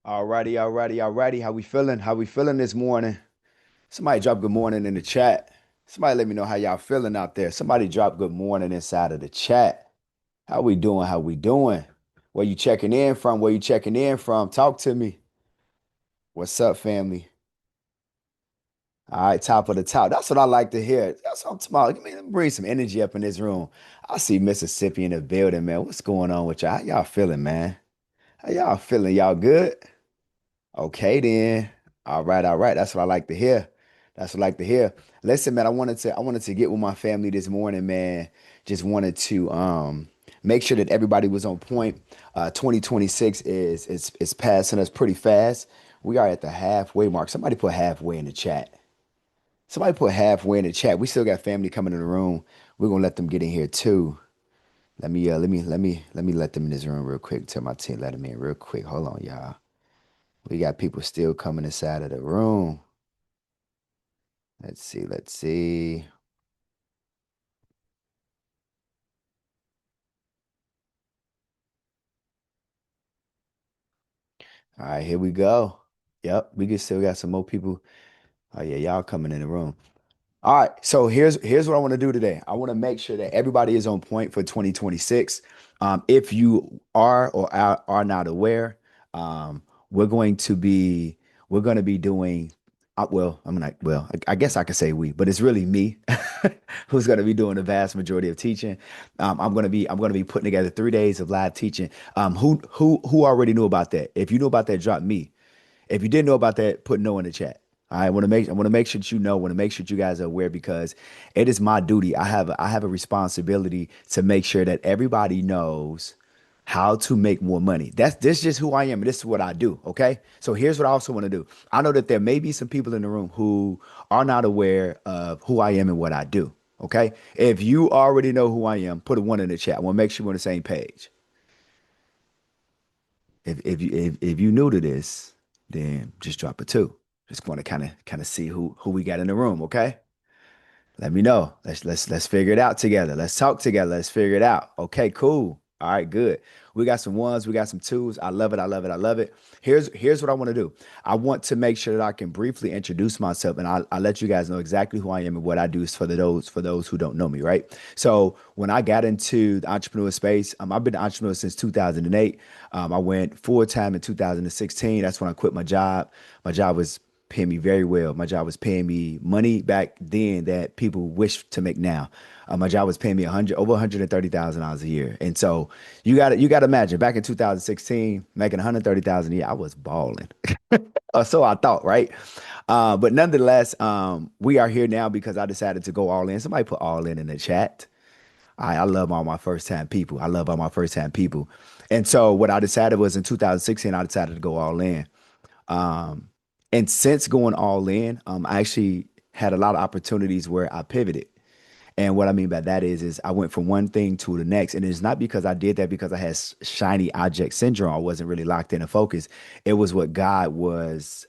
Alrighty. How we feeling? How we feeling this morning? Somebody drop good morning in the chat. Somebody let me know how y'all feeling out there. Somebody drop good morning inside of the chat. How we doing? How we doing? Where you checking in from? Where you checking in from? Talk to me. What's up, family? All right, top of the top. That's what I like to hear. That's what I'm talking about. Let me bring some energy up in this room. I see Mississippi in the building, man. What's going on with y'all? How y'all feeling, man? How y'all feeling? Y'all good? Okay, then. All right. That's what I like to hear. That's what I like to hear. Listen, man, I wanted to get with my family this morning, man. Just wanted to make sure that everybody was on point. 2026 is passing us pretty fast. We are at the halfway mark. Somebody put halfway in the chat. Somebody put halfway in the chat. We still got family coming in the room. We're gonna let them get in here too. Let me let them in this room real quick. Tell my team let them in real quick. Hold on, y'all. We got people still coming inside of the room. Let's see. All right, here we go. Yep, we can still got some more people. Oh yeah, y'all coming in the room. All right, so here's what I want to do today. I want to make sure that everybody is on point for 2026. If you are or are not aware, um, we're going to be we're going to be doing. Well, I'm not. Well, I guess I could say we, but it's really me who's going to be doing the vast majority of teaching. I'm going to be putting together 3 days of live teaching. Who already knew about that? If you knew about that, drop me. If you didn't know about that, put no in the chat. I want to make sure that you know, want to make sure that you guys are aware because it is my duty. I have a responsibility to make sure that everybody knows how to make more money. That's this is just who I am and this is what I do. Okay. So here's what I also want to do. I know that there may be some people in the room who are not aware of who I am and what I do. Okay. If you already know who I am, put a one in the chat. I want to make sure we're on the same page. If you new to this, then just drop a two. Just want to kind of see who we got in the room, okay? Let me know. Let's figure it out together. Let's talk together. Let's figure it out. Okay, cool. All right, good. We got some ones, we got some twos. I love it. I love it. I love it. Here's what I want to do. I want to make sure that I can briefly introduce myself and I'll let you guys know exactly who I am and what I do for those who don't know me, right? So when I got into the entrepreneur space, I've been an entrepreneur since 2008. I went full time in 2016. That's when I quit my job. My job was paying me very well. My job was paying me money back then that people wish to make now. My job was paying me over $130,000 a year, and so you got to imagine back in 2016 making 130,000 a year, I was balling. So I thought, right? But nonetheless, we are here now because I decided to go all in. Somebody put all in the chat. I love all my first time people. I love all my first time people, and so what I decided was in 2016 I decided to go all in. Um, and since going all in, I actually had a lot of opportunities where I pivoted. And what I mean by that is I went from one thing to the next. And it's not because I did that because I had shiny object syndrome. I wasn't really locked in and focused. It was what God was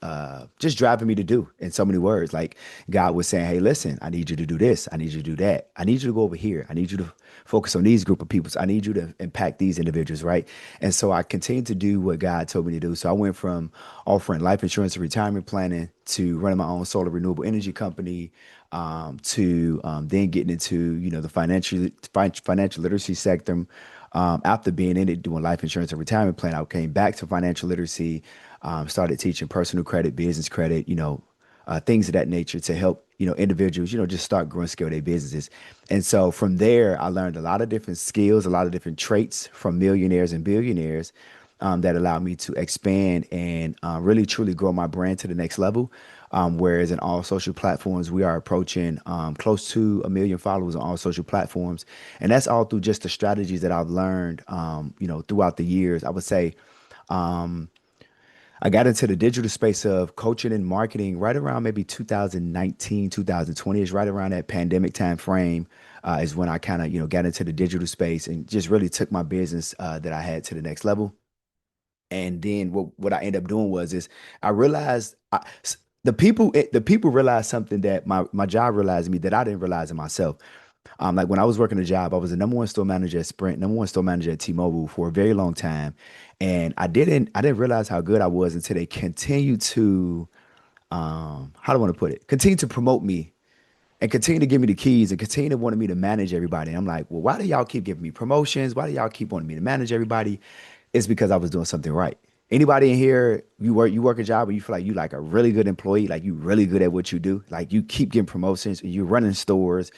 just driving me to do in so many words. Like God was saying, hey, listen, I need you to do this. I need you to do that. I need you to go over here. I need you to focus on these group of people. So I need you to impact these individuals, right? And so I continued to do what God told me to do. So I went from offering life insurance and retirement planning to running my own solar renewable energy company to then getting into the financial literacy sector. After being in it, doing life insurance and retirement plan, I came back to financial literacy, started teaching personal credit, business credit, things of that nature to help individuals, just start growing, scale their businesses. And so from there, I learned a lot of different skills, a lot of different traits from millionaires and billionaires that allowed me to expand and really truly grow my brand to the next level. Whereas in all social platforms, we are approaching close to 1 million followers on all social platforms, and that's all through just the strategies that I've learned, throughout the years. I would say I got into the digital space of coaching and marketing right around maybe 2019, 2020 is right around that pandemic time frame. Is when I kind of got into the digital space and just really took my business that I had to the next level. And then what I ended up doing was is I realized the people realized something that my job realized in me that I didn't realize in myself. Like when I was working a job, I was the number one store manager at Sprint, number one store manager at T-Mobile for a very long time. And I didn't realize how good I was until they continued to, how do I want to put it? Continue to promote me and continue to give me the keys and continue to wanting me to manage everybody. And I'm like, well, why do y'all keep giving me promotions? Why do y'all keep wanting me to manage everybody? It's because I was doing something right. Anybody in here, you work a job where you feel like you like a really good employee, like you really good at what you do, like you keep getting promotions, you're running stores,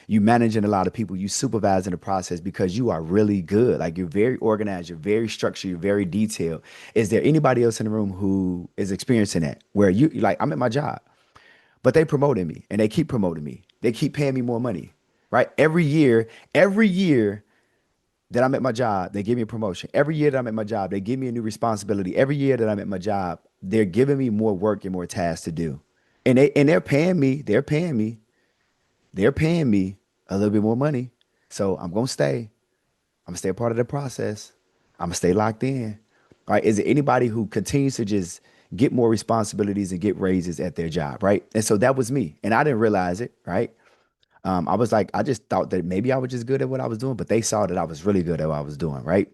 you managing a lot of people, you supervising the process because you are really good. Like you're very organized, you're very structured, you're very detailed. Is there anybody else in the room who is experiencing that? Where you like, I'm at my job, but they promoted me and they keep promoting me. They keep paying me more money, right? Every year that I'm at my job, they give me a promotion. Every year that I'm at my job, they give me a new responsibility. Every year that I'm at my job, they're giving me more work and more tasks to do. And they're paying me, they're paying me a little bit more money. So I'm gonna stay. I'm gonna stay a part of the process. I'm gonna stay locked in. All right. Is there anybody who continues to just get more responsibilities and get raises at their job? Right. And so that was me. And I didn't realize it. Right. I was like, I just thought that maybe I was just good at what I was doing, but they saw that I was really good at what I was doing. Right.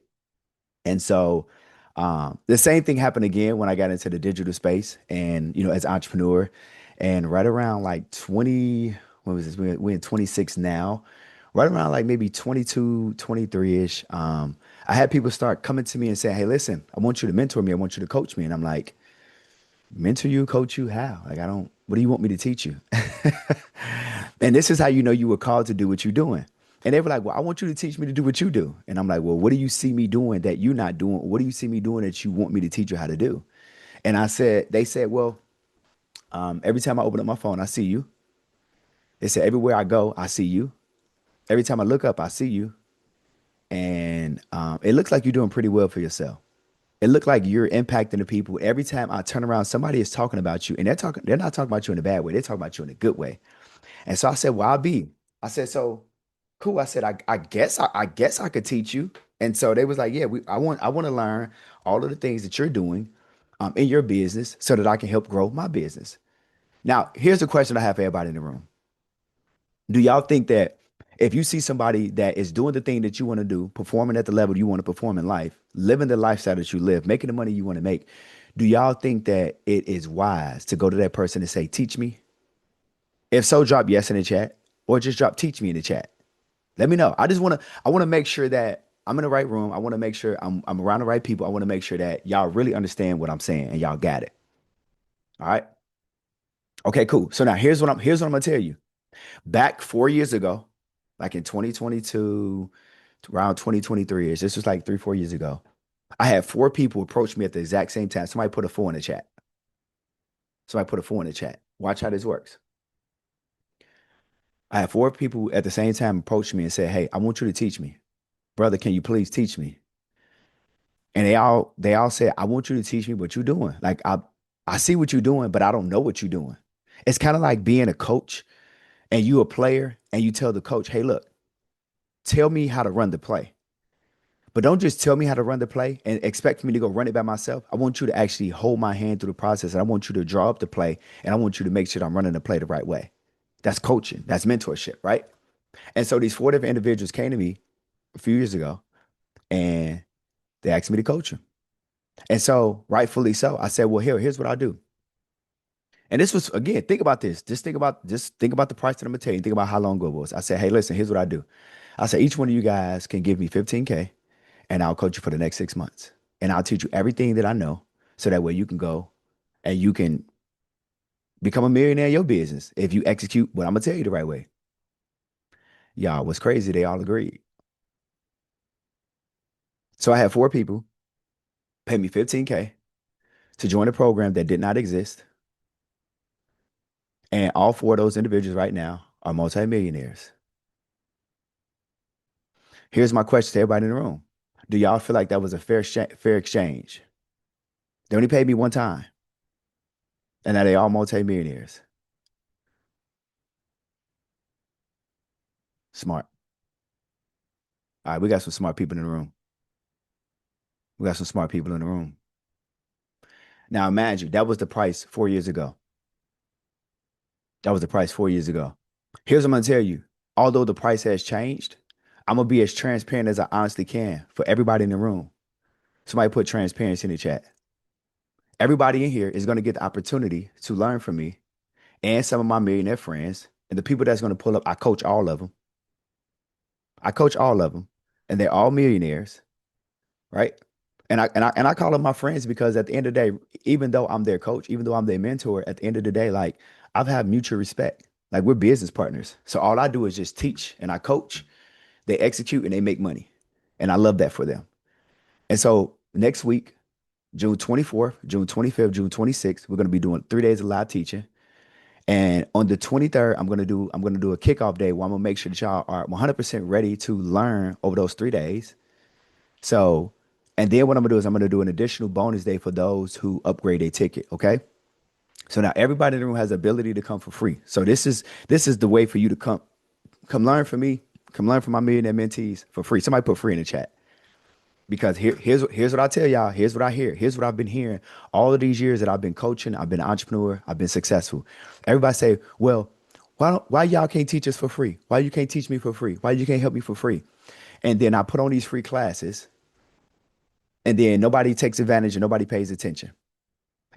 And so the same thing happened again when I got into the digital space and, as an entrepreneur. And right around like 20, what was this? We're in 26 now. Right around like maybe 22, 23-ish. I had people start coming to me and saying, hey, listen, I want you to mentor me. I want you to coach me. And I'm like, mentor you, coach you, how? Like, I don't, what do you want me to teach you? And this is how you know you were called to do what you're doing. And they were like, well, I want you to teach me to do what you do. And I'm like, well, what do you see me doing that you're not doing? What do you see me doing that you want me to teach you how to do? And they said, well, every time I open up my phone, I see you. They said, everywhere I go, I see you. Every time I look up, I see you. And it looks like you're doing pretty well for yourself. It looked like you're impacting the people. Every time I turn around, somebody is talking about you, and they're not talking about you in a bad way. They're talking about you in a good way. And so I said, well, I'll be. I said, so cool. I said, I guess I could teach you. And so they was like, yeah, I want to learn all of the things that you're doing in your business so that I can help grow my business. Now, here's the question I have for everybody in the room. Do y'all think that if you see somebody that is doing the thing that you want to do, performing at the level you want to perform in life, living the lifestyle that you live, making the money you want to make, do y'all think that it is wise to go to that person and say, teach me? If so, drop yes in the chat or just drop teach me in the chat. Let me know. I want to make sure that I'm in the right room. I want to make sure I'm around the right people. I want to make sure that y'all really understand what I'm saying and y'all got it. All right. Okay, cool. So now here's what I'm gonna tell you. Back 4 years ago, like in 2022, around 2023 ish, this was like 3, 4 years ago. I had four people approach me at the exact same time. Somebody put a four in the chat. Somebody put a four in the chat. Watch how this works. I had four people at the same time approach me and say, hey, I want you to teach me. Brother, can you please teach me? And they all said, I want you to teach me what you're doing. Like I see what you're doing, but I don't know what you're doing. It's kind of like being a coach and you a player and you tell the coach, hey, look, tell me how to run the play. But don't just tell me how to run the play and expect me to go run it by myself. I want you to actually hold my hand through the process. And I want you to draw up the play. And I want you to make sure that I'm running the play the right way. That's coaching. That's mentorship, right? And so these four different individuals came to me a few years ago and they asked me to coach them. And so, rightfully so, I said, well, here's what I'll do. And this was again, think about this. Just think about the price that I'm gonna tell you. Think about how long ago it was. I said, hey, listen, here's what I do. I said, each one of you guys can give me 15K and I'll coach you for the next 6 months. And I'll teach you everything that I know. So that way you can go and you can become a millionaire in your business if you execute what I'm gonna tell you the right way. Y'all, what's crazy, they all agreed. So I had four people pay me 15K to join a program that did not exist. And all four of those individuals right now are multimillionaires. Here's my question to everybody in the room. Do y'all feel like that was a fair exchange? They only paid me one time, and now they all multimillionaires. Smart. All right, we got some smart people in the room. We got some smart people in the room. Now imagine that was the price 4 years ago. That was the price 4 years ago. Here's what I'm gonna tell you. although the price has changed, I'm gonna be as transparent as I honestly can for everybody in the room. Somebody put transparency in the chat. Everybody in here is gonna get the opportunity to learn from me and some of my millionaire friends. And the people that's gonna pull up, I coach all of them. I coach all of them, and they're all millionaires, right? And I call them my friends because at the end of the day, even though I'm their coach, even though I'm their mentor, at the end of the day, like I've had mutual respect. Like we're business partners. So all I do is just teach and I coach. They execute and they make money. And I love that for them. And so next week, June 24th, June 25th, June 26th, we're going to be doing 3 days of live teaching. And on the 23rd, I'm gonna do a kickoff day where I'm gonna make sure that y'all are 100% ready to learn over those 3 days. So, and then what I'm gonna do is I'm gonna do an additional bonus day for those who upgrade a ticket. Okay. So now everybody in the room has the ability to come for free. So this is the way for you to come learn from me, come learn from my millionaire mentees for free. Somebody put free in the chat. Because here's what I tell y'all. Here's what I hear. Here's what I've been hearing all of these years that I've been coaching. I've been an entrepreneur. I've been successful. Everybody say, "Well, why y'all can't teach us for free? Why you can't teach me for free? Why you can't help me for free?" And then I put on these free classes, and then nobody takes advantage and nobody pays attention.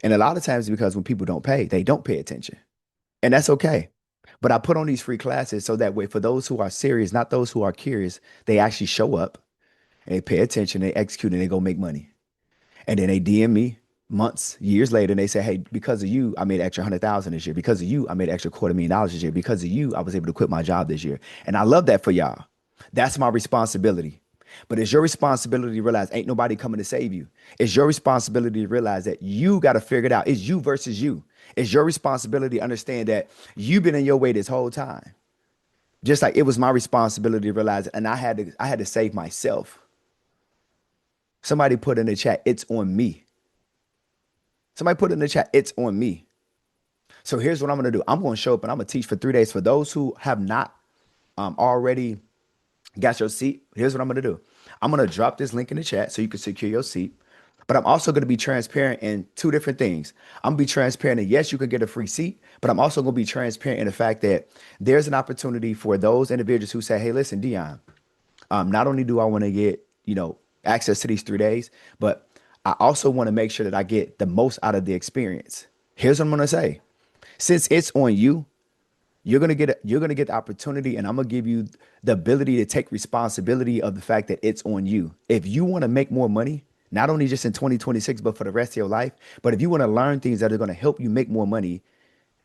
And a lot of times, because when people don't pay, they don't pay attention, and that's okay. But I put on these free classes so that way, for those who are serious, not those who are curious, they actually show up and they pay attention, they execute, and they go make money. And then they DM me months, years later, and they say, "Hey, because of you, I made extra 100,000 this year. Because of you, I made extra $250,000 this year. Because of you, I was able to quit my job this year." And I love that for y'all. That's my responsibility. But it's your responsibility to realize ain't nobody coming to save you. It's your responsibility to realize that you got to figure it out. It's you versus you. It's your responsibility to understand that you've been in your way this whole time. Just like it was my responsibility to realize it, and I had to save myself. Somebody put in the chat, it's on me. Somebody put in the chat, it's on me. So here's what I'm gonna do. I'm gonna show up and I'm gonna teach for 3 days. For those who have not already got your seat, here's what I'm gonna do. I'm gonna drop this link in the chat so you can secure your seat. But I'm also gonna be transparent in two different things. I'm gonna be transparent that yes, you can get a free seat, but I'm also gonna be transparent in the fact that there's an opportunity for those individuals who say, "Hey, listen, Dion, not only do I want to get, access to these 3 days, but I also want to make sure that I get the most out of the experience." Here's what I'm gonna say. Since it's on you, you're gonna get the opportunity, and I'm gonna give you the ability to take responsibility of the fact that it's on you. If you want to make more money, not only just in 2026, but for the rest of your life, but if you want to learn things that are gonna help you make more money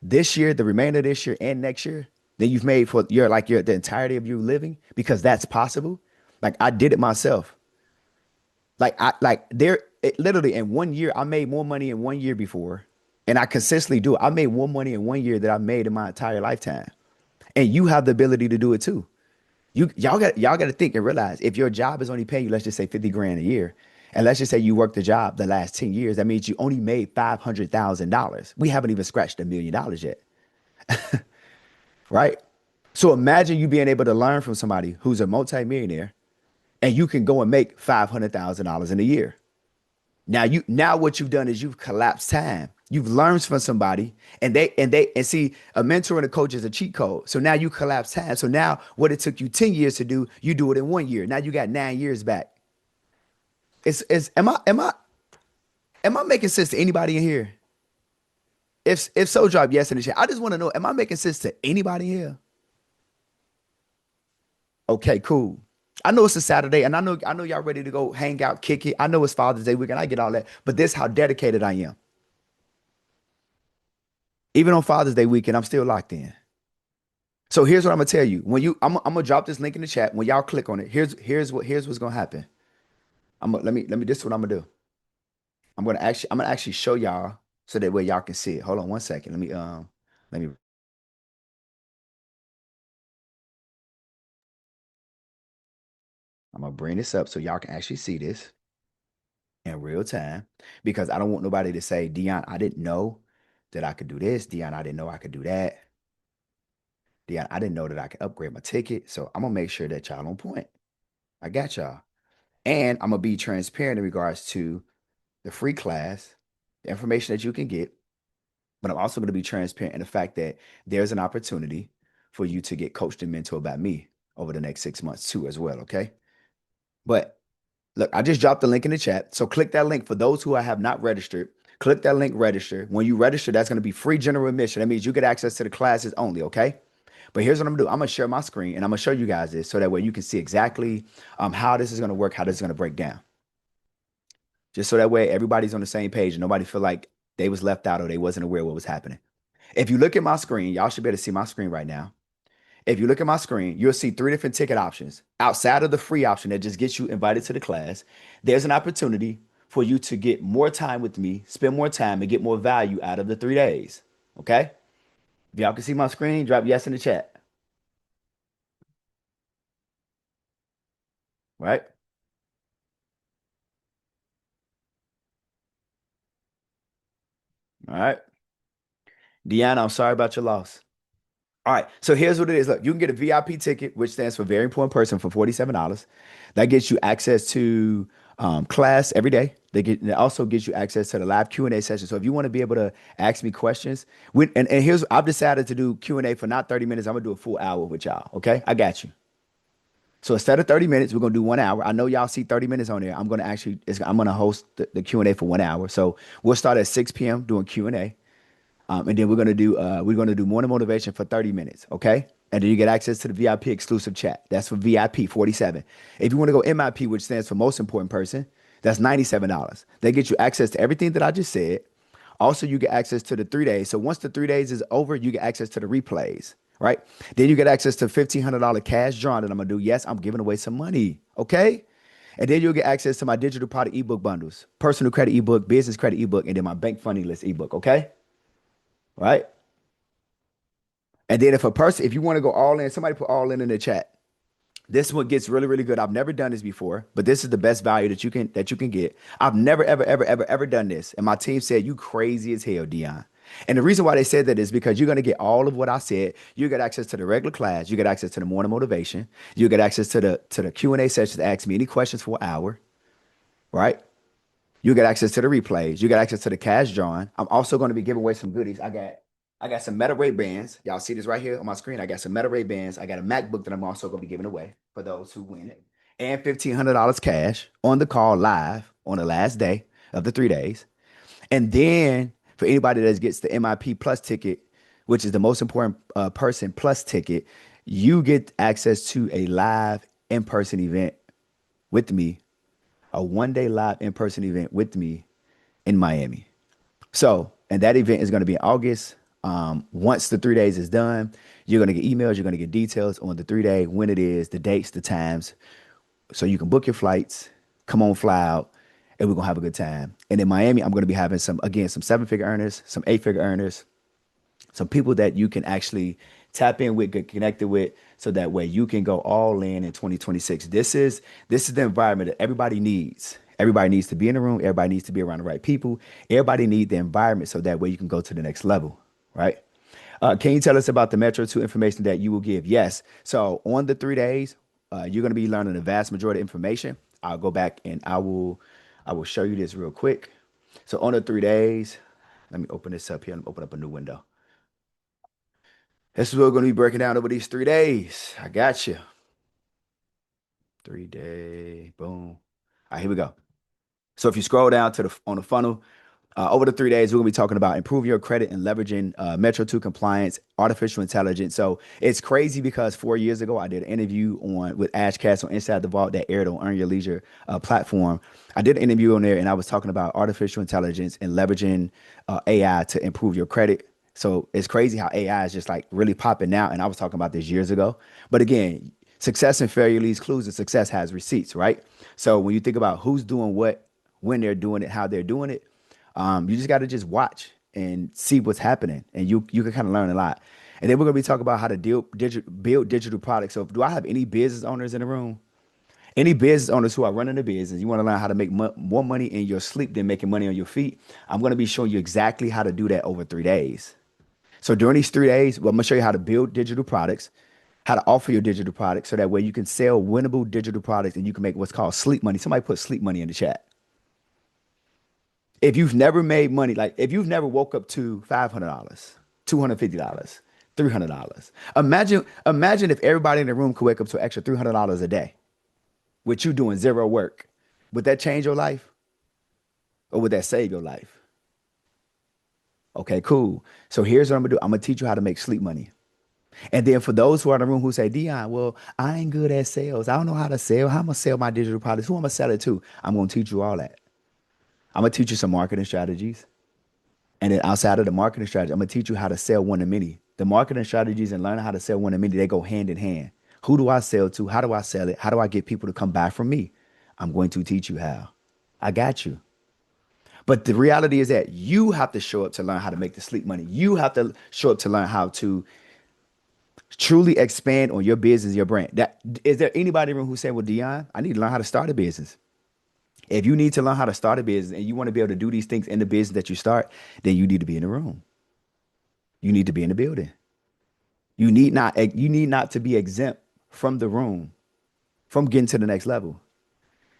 this year, the remainder of this year, and next year, than you've made for your the entirety of you living, because that's possible. Like I did it myself. Literally in 1 year, I made more money in 1 year before, and I consistently do it. I made more money in 1 year than I made in my entire lifetime. And you have the ability to do it too. Y'all got to think and realize if your job is only paying you, let's just say 50 grand a year, and let's just say you worked the job the last 10 years, that means you only made $500,000. We haven't even scratched $1 million yet, right? So imagine you being able to learn from somebody who's a multimillionaire, and you can go and make $500,000 in a year. Now what you've done is you've collapsed time. You've learned from somebody, and see, a mentor and a coach is a cheat code. So now you collapse time. So now what it took you 10 years to do, you do it in 1 year. Now you got 9 years back. It's am I making sense to anybody in here? If so, drop yes in the chat. I just want to know, am I making sense to anybody here? Okay, cool. I know it's a Saturday, and I know y'all ready to go hang out, kick it. I know it's Father's Day weekend. I get all that, but this how dedicated I am. Even on Father's Day weekend, I'm still locked in. So here's what I'm gonna tell you. I'm gonna drop this link in the chat. When y'all click on it, here's what's gonna happen. Let me. This is what I'm gonna do. I'm gonna actually show y'all so that way y'all can see it. Hold on one second. Let me. I'm gonna bring this up so y'all can actually see this in real time, because I don't want nobody to say, "Dion, I didn't know that I could do this. Dion, I didn't know I could do that. Dion, I didn't know that I could upgrade my ticket." So I'm gonna make sure that y'all on point. I got y'all. And I'm gonna be transparent in regards to the free class, the information that you can get. But I'm also gonna be transparent in the fact that there's an opportunity for you to get coached and mentored by me over the next 6 months too, as well. Okay. But look, I just dropped the link in the chat. So click that link for those who have not registered. Click that link, register. When you register, that's going to be free general admission. That means you get access to the classes only. Okay. But here's what I'm gonna do. I'm gonna share my screen and I'm gonna show you guys this so that way you can see exactly how this is gonna work, how this is gonna break down. Just so that way everybody's on the same page and nobody feel like they was left out or they wasn't aware what was happening. If you look at my screen, y'all should be able to see my screen right now. If you look at my screen, you'll see three different ticket options. Outside of the free option that just gets you invited to the class, there's an opportunity for you to get more time with me, spend more time, and get more value out of the 3 days. Okay? If y'all can see my screen, drop yes in the chat. Right? All right. Deanna, I'm sorry about your loss. All right, so here's what it is. Look, you can get a VIP ticket, which stands for very important person, for $47. That gets you access to class every day. It also gives you access to the live Q&A session. So if you want to be able to ask me questions, and here's I've decided to do Q&A for not 30 minutes. I'm gonna do a full hour with y'all. Okay, I got you. So instead of 30 minutes, we're gonna do 1 hour. I know y'all see 30 minutes on there. I'm gonna host the Q&A for 1 hour. So we'll start at 6 p.m. doing Q&A. And then we're gonna do morning motivation for 30 minutes, okay? And then you get access to the VIP exclusive chat. That's for VIP 47. If you want to go MIP, which stands for most important person, that's $97. They get you access to everything that I just said. Also, you get access to the 3 days. So once the 3 days is over, you get access to the replays, right? Then you get access to $1,500 cash drawn that I'm gonna do. Yes, I'm giving away some money, okay? And then you'll get access to my digital product ebook bundles, personal credit ebook, business credit ebook, and then my bank funding list ebook, okay? Right? And then if you want to go all in, somebody put all in the chat. This one gets really, really good. I've never done this before, but this is the best value that you can get. I've never, ever, ever, ever, ever done this. And my team said, you crazy as hell, Dion. And the reason why they said that is because you're going to get all of what I said. You get access to the regular class. You get access to the morning motivation. You get access to the Q&A sessions to ask me any questions for an hour, right? You get access to the replays. You get access to the cash drawing. I'm also going to be giving away some goodies. I got some Meta Ray bands. Y'all see this right here on my screen. I got some Meta Ray bands. I got a MacBook that I'm also going to be giving away for those who win it. And $1,500 cash on the call live on the last day of the 3 days. And then for anybody that gets the MIP Plus ticket, which is the most important person plus ticket, you get access to a live in-person event with me, a 1 day live in-person event with me in Miami. So, and that event is going to be in August. Once the 3 days is done, you're going to get emails, you're going to get details on the 3 day, when it is, the dates, the times. So you can book your flights, come on, fly out, and we're going to have a good time. And in Miami, I'm going to be having some 7 figure earners, some 8 figure earners, some people that you can actually tap in with, get connected with, so that way you can go all in 2026. This is the environment that everybody needs. Everybody needs to be in the room. Everybody needs to be around the right people. Everybody needs the environment so that way you can go to the next level, right? Can you tell us about the Metro 2 information that you will give? Yes. So on the 3 days, you're going to be learning the vast majority of information. I'll go back and I will show you this real quick. So on the 3 days, let me open this up here and open up a new window. This is what we're going to be breaking down over these 3 days. I got you. 3 day, boom. All right, here we go. So if you scroll down to the funnel, over the 3 days, we're gonna be talking about improving your credit and leveraging Metro 2 compliance, artificial intelligence. So it's crazy because 4 years ago, I did an interview with Ash Cass on Inside the Vault that aired on Earn Your Leisure platform. I did an interview on there and I was talking about artificial intelligence and leveraging AI to improve your credit. So it's crazy how AI is just like really popping now. And I was talking about this years ago. But again, success and failure leaves clues and success has receipts, right? So when you think about who's doing what, when they're doing it, how they're doing it, you just got to just watch and see what's happening, and you can kind of learn a lot. And then we're gonna be talking about how to build digital products. So, do I have any business owners in the room? Any business owners who are running a business, you want to learn how to make more money in your sleep than making money on your feet? I'm gonna be showing you exactly how to do that over 3 days. So during these 3 days, well, I'm gonna show you how to build digital products, how to offer your digital products, so that way you can sell winnable digital products and you can make what's called sleep money. Somebody put sleep money in the chat. If you've never made money, like if you've never woke up to $500, $250, $300. Imagine if everybody in the room could wake up to an extra $300 a day with you doing zero work. Would that change your life or would that save your life? Okay, cool. So here's what I'm gonna do. I'm gonna teach you how to make sleep money. And then for those who are in the room who say, Dion, well, I ain't good at sales. I don't know how to sell. How am I gonna sell my digital products? Who am I gonna sell it to? I'm gonna teach you all that. I'm gonna teach you some marketing strategies. And then outside of the marketing strategy, I'm gonna teach you how to sell one to many. The marketing strategies and learning how to sell one to many, they go hand in hand. Who do I sell to? How do I sell it? How do I get people to come buy from me? I'm going to teach you how. I got you. But the reality is that you have to show up to learn how to make the sleep money. You have to show up to learn how to truly expand on your business, your brand. That is there anybody in the room who say, well, Dion, I need to learn how to start a business. If you need to learn how to start a business and you want to be able to do these things in the business that you start, then you need to be in the room. You need to be in the building. You need not to be exempt from the room, from getting to the next level.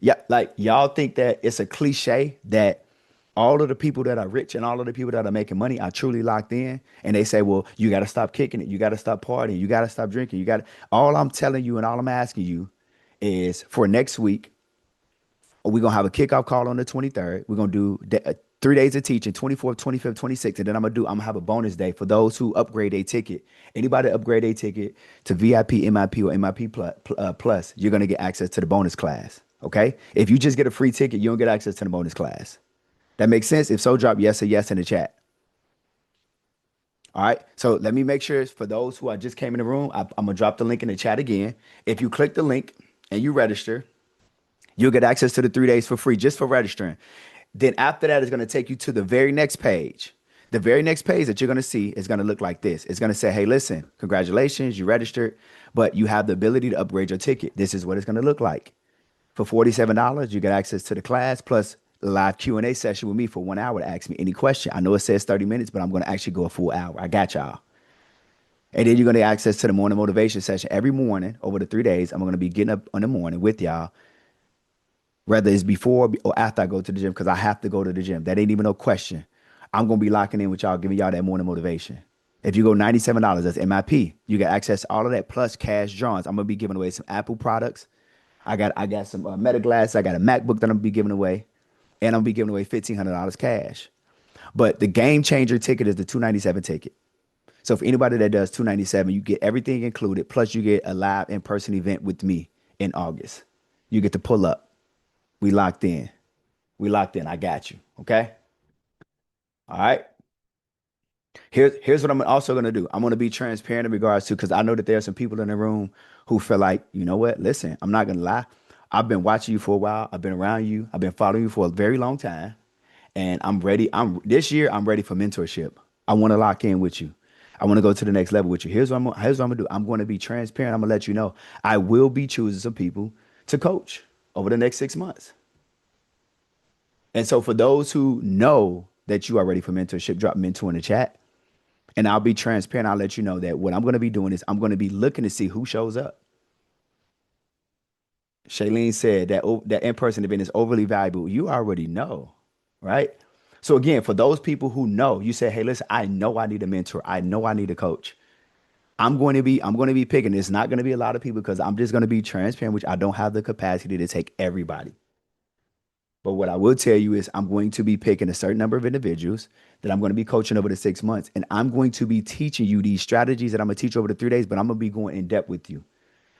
Yeah, like y'all think that it's a cliche that all of the people that are rich and all of the people that are making money are truly locked in. And they say, well, you got to stop kicking it. You got to stop partying. You got to stop drinking. All I'm telling you and all I'm asking you is for next week, we're going to have a kickoff call on the 23rd. We're going to do 3 days of teaching, 24th, 25th, 26th. And then I'm going to have a bonus day for those who upgrade a ticket. Anybody upgrade a ticket to VIP, MIP, or MIP plus, you're going to get access to the bonus class. Okay. If you just get a free ticket, you don't get access to the bonus class. That makes sense? If so, drop yes or yes in the chat. All right. So let me make sure for those who I just came in the room, I'm going to drop the link in the chat again. If you click the link and you register, you'll get access to the 3 days for free just for registering. Then after that, it's going to take you to the very next page. The very next page that you're going to see is going to look like this. It's going to say, hey, listen, congratulations, you registered, but you have the ability to upgrade your ticket. This is what it's going to look like. For $47, you get access to the class plus a live Q&A session with me for 1 hour to ask me any question. I know it says 30 minutes, but I'm going to actually go a full hour. I got y'all. And then you're going to get access to the morning motivation session every morning over the 3 days. I'm going to be getting up in the morning with y'all, whether it's before or after I go to the gym, because I have to go to the gym. That ain't even no question. I'm going to be locking in with y'all, giving y'all that morning motivation. If you go $97, that's MIP. You get access to all of that plus cash drawings. I'm going to be giving away some Apple products. I got some Meta Glass. I got a MacBook that I'm going to be giving away. And I'm going to be giving away $1,500 cash. But the game changer ticket is the $297 ticket. So for anybody that does $297, you get everything included. Plus you get a live in-person event with me in August. You get to pull up. We locked in. We locked in. I got you. Okay. All right. Here's what I'm also gonna do. I'm gonna be transparent in regards to because I know that there are some people in the room who feel like, you know what? Listen, I'm not gonna lie. I've been watching you for a while. I've been around you. I've been following you for a very long time, and I'm ready. I'm this year. I'm ready for mentorship. I want to lock in with you. I want to go to the next level with you. Here's what I'm gonna do. I'm gonna be transparent. I'm gonna let you know. I will be choosing some people to coach over the next 6 months. And so for those who know that you are ready for mentorship, drop mentor in the chat. And I'll be transparent. I'll let you know that what I'm going to be doing is I'm going to be looking to see who shows up. Shailene said that that in-person event is overly valuable. You already know, right? So again, for those people who know, you say, hey, listen, I know I need a mentor. I know I need a coach. I'm going to be picking. It's not going to be a lot of people because I'm just going to be transparent, which I don't have the capacity to take everybody. But what I will tell you is I'm going to be picking a certain number of individuals that I'm going to be coaching over the 6 months. And I'm going to be teaching you these strategies that I'm going to teach over the 3 days, but I'm going to be going in depth with you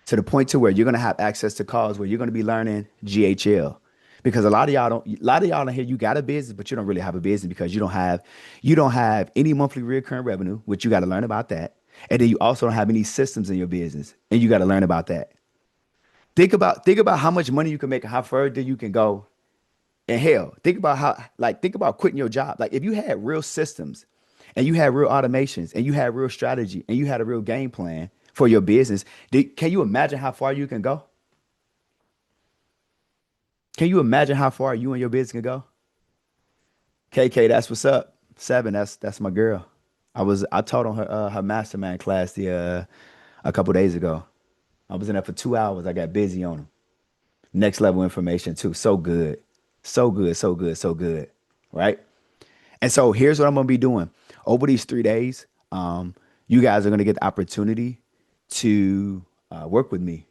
to the point to where you're going to have access to calls where you're going to be learning GHL. Because a lot of y'all in here, you got a business, but you don't really have a business because you don't have any monthly recurring revenue, which you got to learn about that. And then you also don't have any systems in your business, and you got to learn about that. Think about how much money you can make and how further you can go. And hell, think about quitting your job. Like if you had real systems and you had real automations and you had real strategy and you had a real game plan for your business, can you imagine how far you can go? Can you imagine how far you and your business can go? KK, that's what's up. Seven, that's my girl. I taught on her mastermind class a couple days ago. I was in there for 2 hours. I got busy on them. Next level information too. So good. So good, so good, so good. Right? And so here's what I'm gonna be doing over these 3 days. you guys are going to get the opportunity to work with me,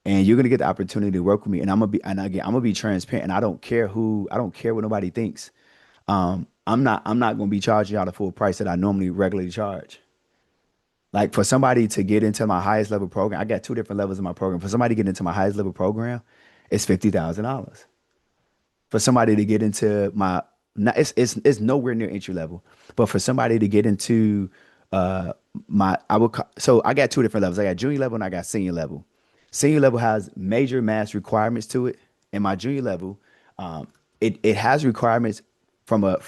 and you're going to get the opportunity to work with me. And and again, I'm gonna be transparent. And I don't care what nobody thinks. I'm not going to be charging y'all the full price that I normally regularly charge. Like for somebody to get into my highest level program, I got two different levels of my program. For somebody to get into my highest level program, it's $50,000. For somebody to get into my, not, it's nowhere near entry level, but for somebody to get into uh so I got two different levels. I got junior level and I got senior level. Senior level has major mass requirements to it, and my junior level, it has requirements from a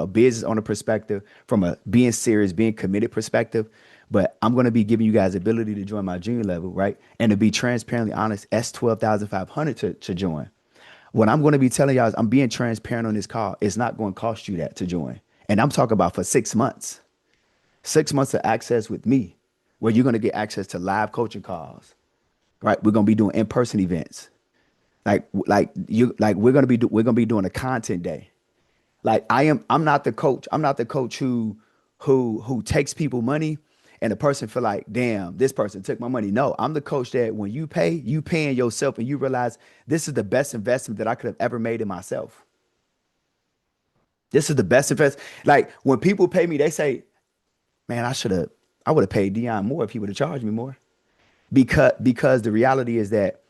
business owner perspective, from a being serious, being committed perspective. But I'm going to be giving you guys ability to join my junior level, right? And to be transparently honest, that's 12,500 to join. What I'm going to be telling y'all is I'm being transparent on this call. It's not going to cost you that to join. And I'm talking about for 6 months, 6 months of access with me, where you're going to get access to live coaching calls, right? We're going to be doing in-person events. We're going to be doing a content day. I'm not the coach. I'm not the coach who takes people money and the person feel like, damn, this person took my money. No, I'm the coach that when you pay, you paying yourself and you realize this is the best investment that I could have ever made in myself. This is the best investment. Like when people pay me, they say, man, I would have paid Dion more if he would have charged me more. Because the reality is that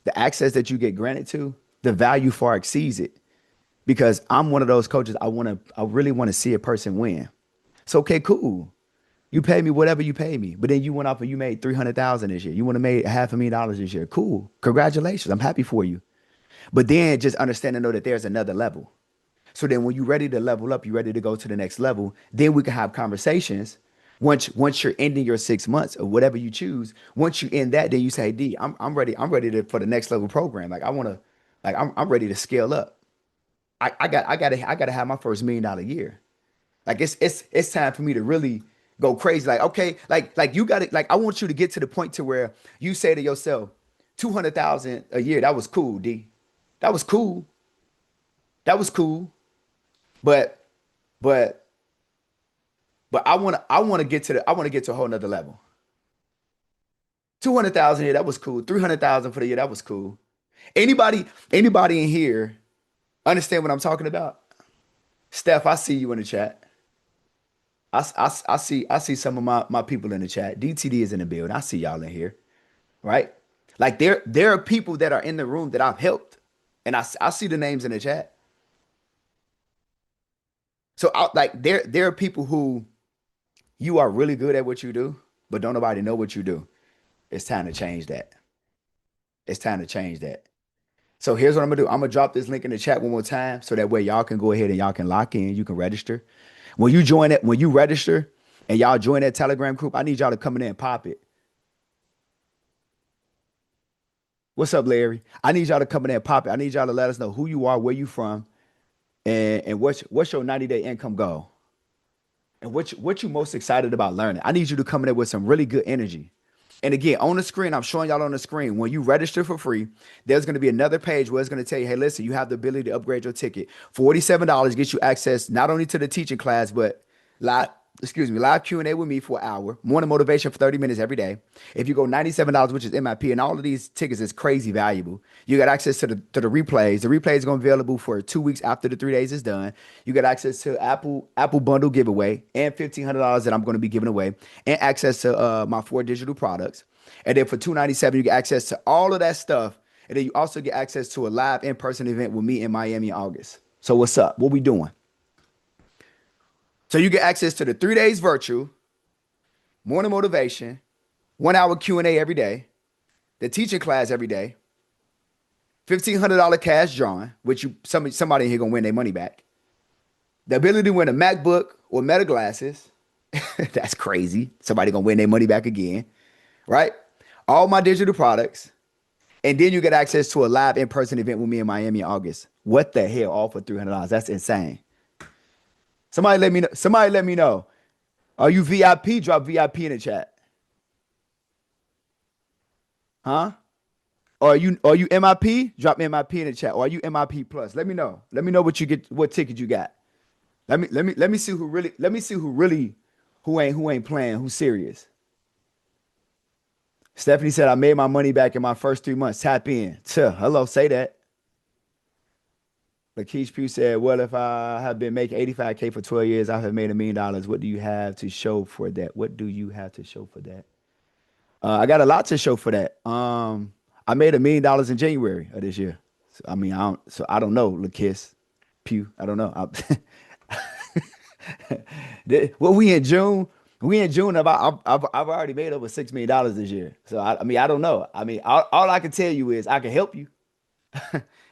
the access that you get granted to, the value far exceeds it. Because I'm one of those coaches, I really want to see a person win. So okay, cool. You pay me whatever you pay me, but then you went off and you made 300,000 this year. You want to made $500,000 this year. Cool, congratulations. I'm happy for you. But then just understand and know that there's another level. So then when you're ready to level up, you're ready to go to the next level. Then we can have conversations. Once you're ending your 6 months or whatever you choose, once you end that, then you say, D, I'm ready. I'm ready for the next level program. Like I want to, I'm ready to scale up. I gotta have my first $1 million year. Like it's time for me to really go crazy. Like, okay, like you got it. Like, I want you to get to the point to where you say to yourself, 200,000 a year. That was cool, D. That was cool. That was cool. But, but, but I want to get to a whole nother level. 200,000 a year. That was cool. 300,000 for the year. That was cool. Anybody in here understand what I'm talking about? Steph, I see you in the chat. I see some of my people in the chat. DTD is in the building. I see y'all in here, right? Like there are people that are in the room that I've helped, and I see the names in the chat. So there are people who you are really good at what you do, but don't nobody know what you do. It's time to change that. It's time to change that. So here's what I'm gonna do. I'm gonna drop this link in the chat one more time so that way y'all can go ahead and y'all can lock in. You can register. When you register and y'all join that Telegram group, I need y'all to come in there and pop it. What's up, Larry? I need y'all to come in there and pop it. I need y'all to let us know who you are, where you from, and what's your 90-day income goal, and what you most excited about learning. I need you to come in there with some really good energy. And again, on the screen, I'm showing y'all on the screen, when you register for free, there's going to be another page where it's going to tell you, hey, listen, you have the ability to upgrade your ticket. $47 gets you access not only to the teaching class, but live, live Q&A with me for an hour, morning motivation for 30 minutes every day. If you go $97, which is MIP, and all of these tickets is crazy valuable, you got access to the replays. The replays are going to be available for 2 weeks after the 3 days is done. You got access to Apple bundle giveaway and $1,500 that I'm going to be giving away, and access to my 4 digital products. And then for $297, you get access to all of that stuff. And then you also get access to a live in-person event with me in Miami in August. So what's up? What we doing? So you get access to the 3 days virtual, morning motivation, 1 hour Q&A every day, the teaching class every day, $1,500 cash drawing, which somebody in here gonna win their money back. The ability to win a MacBook or Meta glasses. That's crazy. Somebody gonna win their money back again, right? All my digital products. And then you get access to a live in-person event with me in Miami in August. What the hell? All for $300. That's insane. Somebody let me know. Somebody let me know. Are you VIP? Drop VIP in the chat. Huh? Or are you MIP? Drop MIP in the chat. Or are you MIP plus? Let me know. Let me know what you get, what ticket you got. Let me see Who ain't playing? Who's serious? Stephanie said, I made my money back in my first 3 months. Tap in. Tuh, hello, say that. Lakeith Pugh said, "What if I have been making 85K for 12 years? I have made $1 million. What do you have to show for that? What do you have to show for that?" I got a lot to show for that. I made $1 million in January of this year. So, I mean, I don't know, Lakeith Pugh. I don't know. Well, we in June. We in June. I've already made over $6 million this year. So I mean, I don't know. I mean, all I can tell you is I can help you.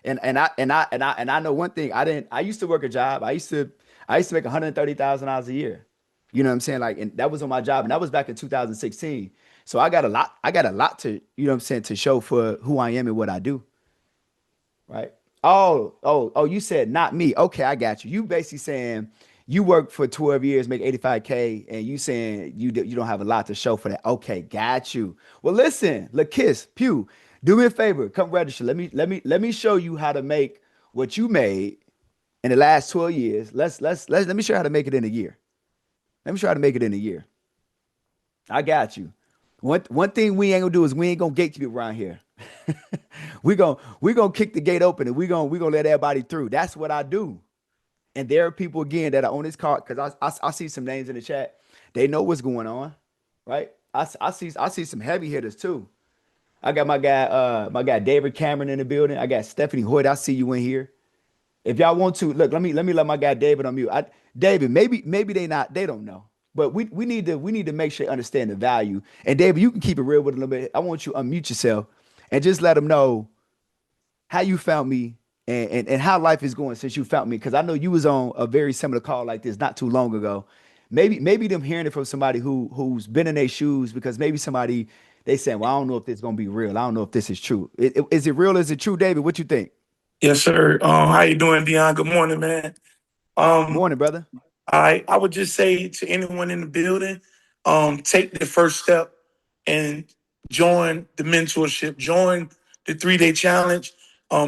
And I know one thing. I used to work a job. I used to make $130,000 a year. You know what I'm saying? Like, and that was on my job, and that was back in 2016. So I got a lot to, you know what I'm saying, to show for who I am and what I do. Right? Oh, you said not me. Okay, I got you. You basically saying you work for 12 years, make 85K, and you saying you don't have a lot to show for that. Okay, got you. Well, listen, Kiss, Pew, do me a favor, come register. Let me show you how to make what you made in the last 12 years. Let me show you how to make it in a year. Let me show you how to make it in a year. I got you. One thing we ain't gonna do is we ain't gonna gatekeep around here. We gonna kick the gate open and we gonna let everybody through. That's what I do. And there are people again that are on this card because I see some names in the chat. They know what's going on, right? I see some heavy hitters too. I got my guy David Cameron in the building. I got Stephanie Hoyt. I see you in here. If y'all want to look, let me let my guy David on mute. David, maybe they don't know, but we need to make sure they understand the value. And David, you can keep it real with a little bit. I want you to unmute yourself and just let them know how you found me and how life is going since you found me. Because I know you was on a very similar call like this not too long ago. Maybe them hearing it from somebody who's been in their shoes because maybe somebody they saying, well, I don't know if this is gonna be real. I don't know if this is true. Is it real? Is it true, David? What you think? Yes, sir. How you doing, Dion? Good morning, man. Um, Morning, brother. I would just say to anyone in the building, take the first step and join the mentorship, join the 3-day challenge,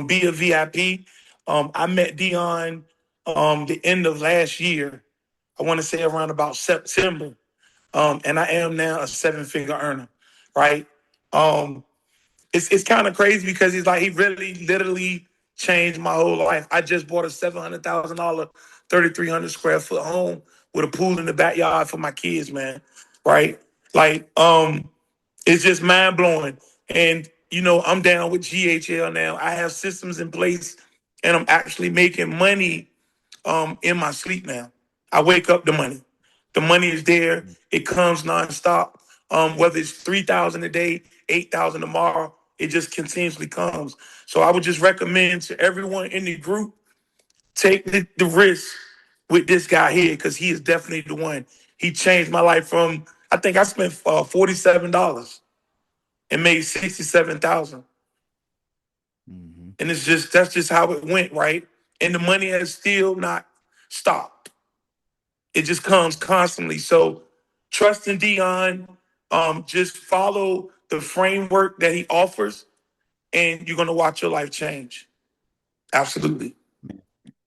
be a VIP. I met Dion the end of last year. I want to say around about September. And I am now a seven-figure earner, right? Um, it's kind of crazy because he's like he really literally changed my whole life. I just bought a $700,000, 3,300 square foot home with a pool in the backyard for my kids, man. Right? Like, it's just mind blowing. And I'm down with GHL now. I have systems in place, and I'm actually making money in my sleep now. I wake up the money. The money is there. It comes nonstop. Whether it's 3,000 a day, 8,000 tomorrow, it just continuously comes. So I would just recommend to everyone in the group take the risk with this guy here because he is definitely the one. He changed my life from I think I spent $47 and made 67,000, Hmm. and that's just how it went, right? And the money has still not stopped. It just comes constantly. So trust in Dion. Just follow the framework that he offers, and you're gonna watch your life change. Absolutely.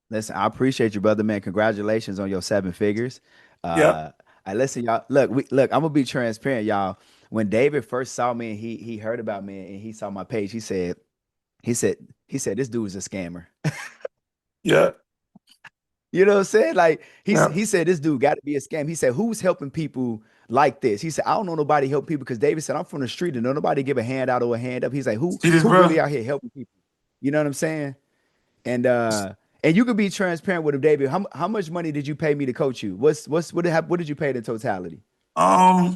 Listen, I appreciate you, brother, man. Congratulations on your 7 figures. Yep. Uh, I listen, y'all. Look. I'm gonna be transparent, y'all. When David first saw me and he heard about me and he saw my page, he said this dude is a scammer. Yep. You know what I'm saying? Like Yep. he said this dude got to be a scam. He said who's helping people like this? He said I don't know nobody help people because David said I'm from the street and no nobody give a hand out or a hand up. He's like who See this, who bro? really out here helping people? You know what I'm saying? And you could be transparent with him, David. How much money did you pay me to coach you? What did you pay in totality? I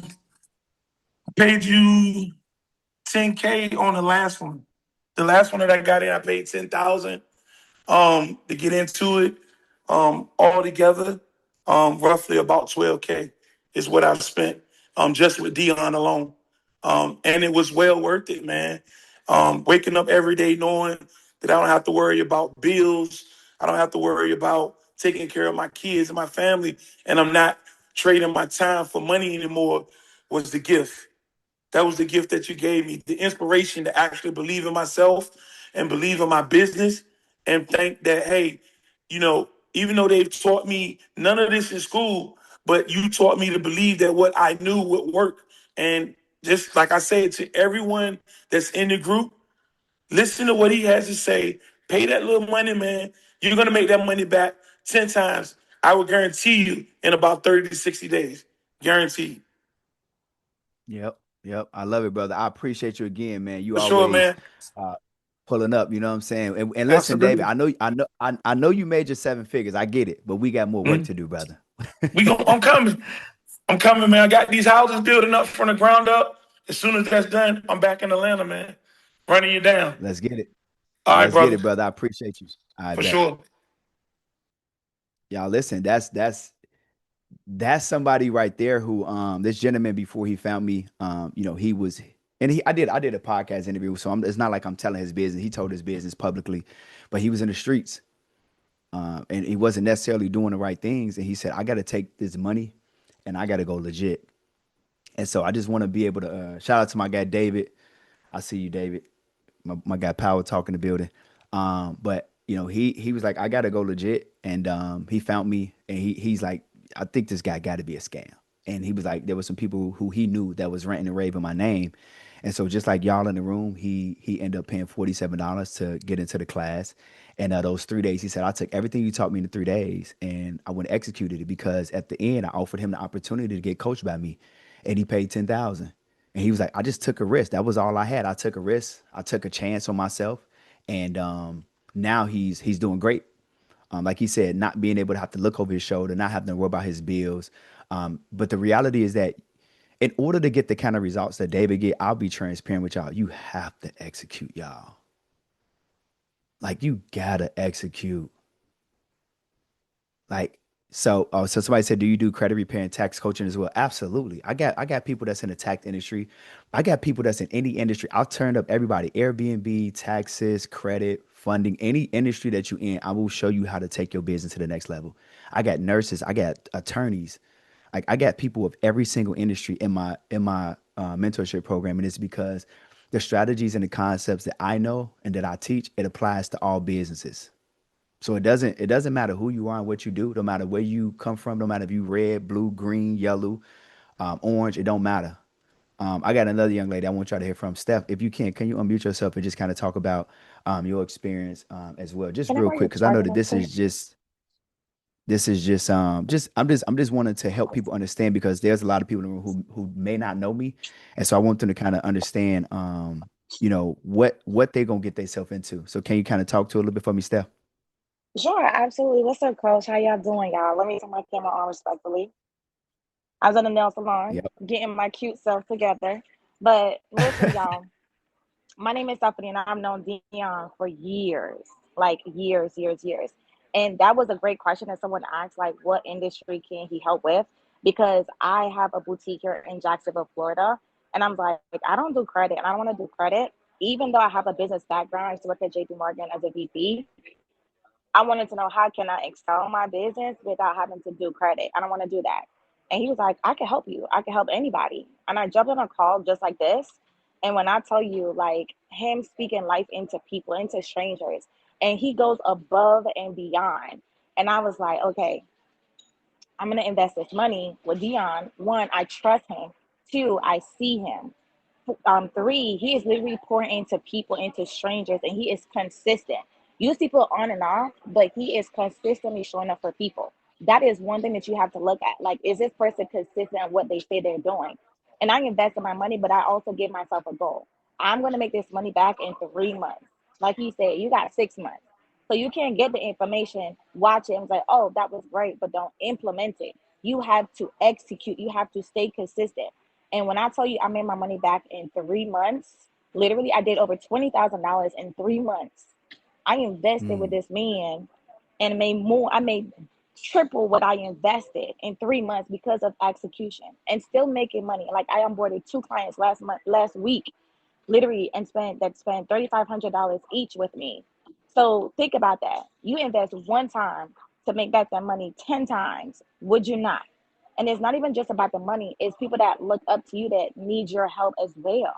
paid you 10K on the last one. The last one that I got in, I paid 10,000. To get into it. All together, roughly about 12K is what I've spent just with Dion alone. And it was well worth it, man. Waking up every day knowing that I don't have to worry about bills. I don't have to worry about taking care of my kids and my family. And I'm not trading my time for money anymore was the gift. That was the gift that you gave me, the inspiration to actually believe in myself and believe in my business and think that, hey, even though they've taught me none of this in school, but you taught me to believe that what I knew would work. And just like I said to everyone that's in the group, listen to what he has to say. Pay that little money, man. You're gonna make that money back 10 times. I will guarantee you in about 30 to 60 days. Guaranteed. Yep. Yep. I love it, brother. I appreciate you again, man. You For sure, always man. uh pulling up, you know what I'm saying? And listen, David, Absolutely. I know you made your seven figures. I get it, but we got more work Mhm. to do, brother. I'm coming. I'm coming, man. I got these houses building up from the ground up. As soon as that's done, I'm back in Atlanta, man. Running you down. Let's get it. All right, Let's get brother. it, brother. I appreciate you. I For bet. sure. Y'all listen, that's somebody right there who this gentleman before he found me, he was and I did a podcast interview, so it's not like I'm telling his business. He told his business publicly, but he was in the streets. And he wasn't necessarily doing the right things. And he said, I got to take this money and I got to go legit. And so I just want to be able to shout out to my guy, David. I see you, David. My guy, Power, talk in the building. But he was like, I got to go legit. And he found me and he's like, I think this guy got to be a scam. And he was like, there was some people who he knew that was ranting and raving my name. And so just like y'all in the room, he ended up paying $47 to get into the class. And those 3 days, he said, I took everything you taught me in the 3 days and I went and executed it because at the end, I offered him the opportunity to get coached by me and he paid 10,000. And he was like, I just took a risk. That was all I had. I took a risk. I took a chance on myself. And now he's doing great. Like he said, not being able to have to look over his shoulder, not having to worry about his bills. But the reality is that in order to get the kind of results that David get, I'll be transparent with y'all. You have to execute, y'all. Like you gotta execute. Like so somebody said, do you do credit repair and tax coaching as well? Absolutely. I got people that's in the tax industry. I got people that's in any industry. I've turned up everybody, Airbnb, taxes, credit, funding, any industry that you in. I will show you how to take your business to the next level. I got nurses, I got attorneys. Like I got people of every single industry in my mentorship program, and it's because the strategies and the concepts that I know and that I teach, it applies to all businesses. So it doesn't matter who you are and what you do, no matter where you come from, no matter if you red, blue, green, yellow, orange, it don't matter. I got another young lady I want y'all to hear from. Steph, if you can you unmute yourself and just kind of talk about your experience as well, just Can I real borrow your quick, because I know charger that real quick? this is just wanting to help people understand because there's a lot of people in the room who may not know me, and so I want them to kind of understand, what they're gonna get themselves into. So can you kind of talk to a little bit for me, Steph? Sure, absolutely. What's up, Coach? How y'all doing, y'all? Let me turn my camera on respectfully. I was in the nail salon Yep. getting my cute self together. But listen, y'all, my name is Stephanie, and I've known Dion for years, like years, years, years. And that was a great question that someone asked, like, what industry can he help with? Because I have a boutique here in Jacksonville, Florida, and I'm like, I don't do credit, and I don't want to do credit, even though I have a business background. I used to work at JP Morgan as a VP. I wanted to know how can I excel my business without having to do credit. I don't want to do that. And he was like, I can help you. I can help anybody. And I jumped on a call just like this. And when I tell you, like him speaking life into people, into strangers, and he goes above and beyond. And I was like, okay, I'm gonna invest this money with Dion. One, I trust him. Two, I see him. Three, he is literally pouring into people, into strangers, and he is consistent. You see people on and off, but he is consistently showing up for people. That is one thing that you have to look at. Like, is this person consistent in what they say they're doing? And I invest in my money, but I also give myself a goal. I'm going to make this money back in 3 months. Like he said, you got 6 months. So you can't get the information, watch it, and say, oh, that was great, but don't implement it. You have to execute, you have to stay consistent. And when I tell you I made my money back in 3 months, literally I did over $20,000 in 3 months. I invested with Mm, this man and made more. I made triple what I invested in 3 months because of execution and still making money. Like I onboarded two clients last week, literally, and spent $3,500 each with me. So think about that. You invest one time to make back that money 10 times. Would you not? And it's not even just about the money. It's people that look up to you that need your help as well.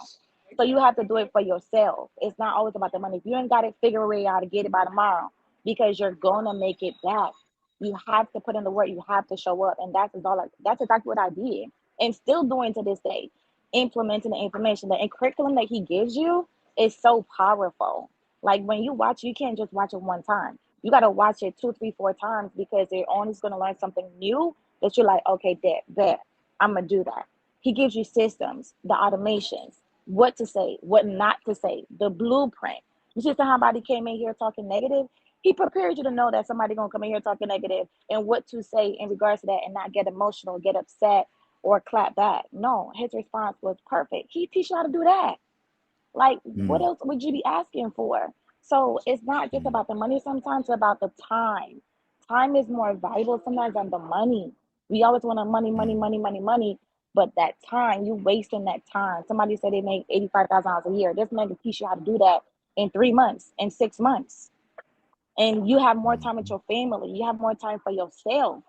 So you have to do it for yourself. It's not always about the money. If you ain't got it, figure a way out to get it by tomorrow because you're gonna make it back. You have to put in the work. You have to show up, and that's exactly what I did, and still doing to this day, implementing the information. The curriculum that he gives you is so powerful. Like when you watch, you can't just watch it one time. You got to watch it two, three, four times because you're always going to learn something new that you're like, okay, that I'm gonna do that. He gives you systems, the automations, what to say, what not to say, the blueprint. You see somebody came in here talking negative. He prepared you to know that somebody gonna come in here talking negative and what to say in regards to that and not get emotional, get upset, or clap back. No, his response was perfect. He teach you how to do that. Like, what Mm, else would you be asking for? So it's not just mm, about the money sometimes, it's about the time. Time is more valuable sometimes than the money. We always want to money, money, mm. money, money, money. But that time, you wasting that time. Somebody said they make $85,000 a year. This man can teach you how to do that in 3 months, in 6 months. And you have more time with Mhm. your family. You have more time for yourself.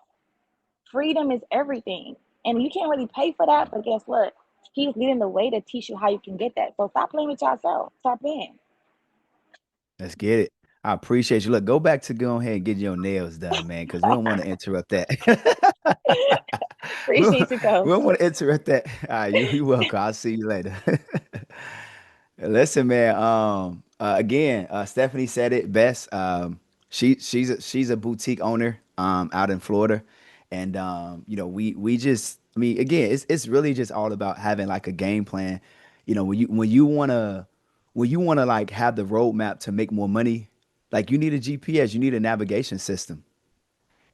Freedom is everything. And you can't really pay for that, but guess what? He's leading the way to teach you how you can get that. So stop playing with yourself. Tap in. Let's get it. I appreciate you. Look, go back to go ahead and get your nails done, man, because we don't want to interrupt that. we don't, Appreciate you, we Coach. don't want to interrupt that. All right, you welcome. I'll see you later. Listen, man. Again, Stephanie said it best. She's a boutique owner out in Florida, and we just I mean again it's really just all about having like a game plan. When you wanna like have the roadmap to make more money, like you need a GPS, you need a navigation system.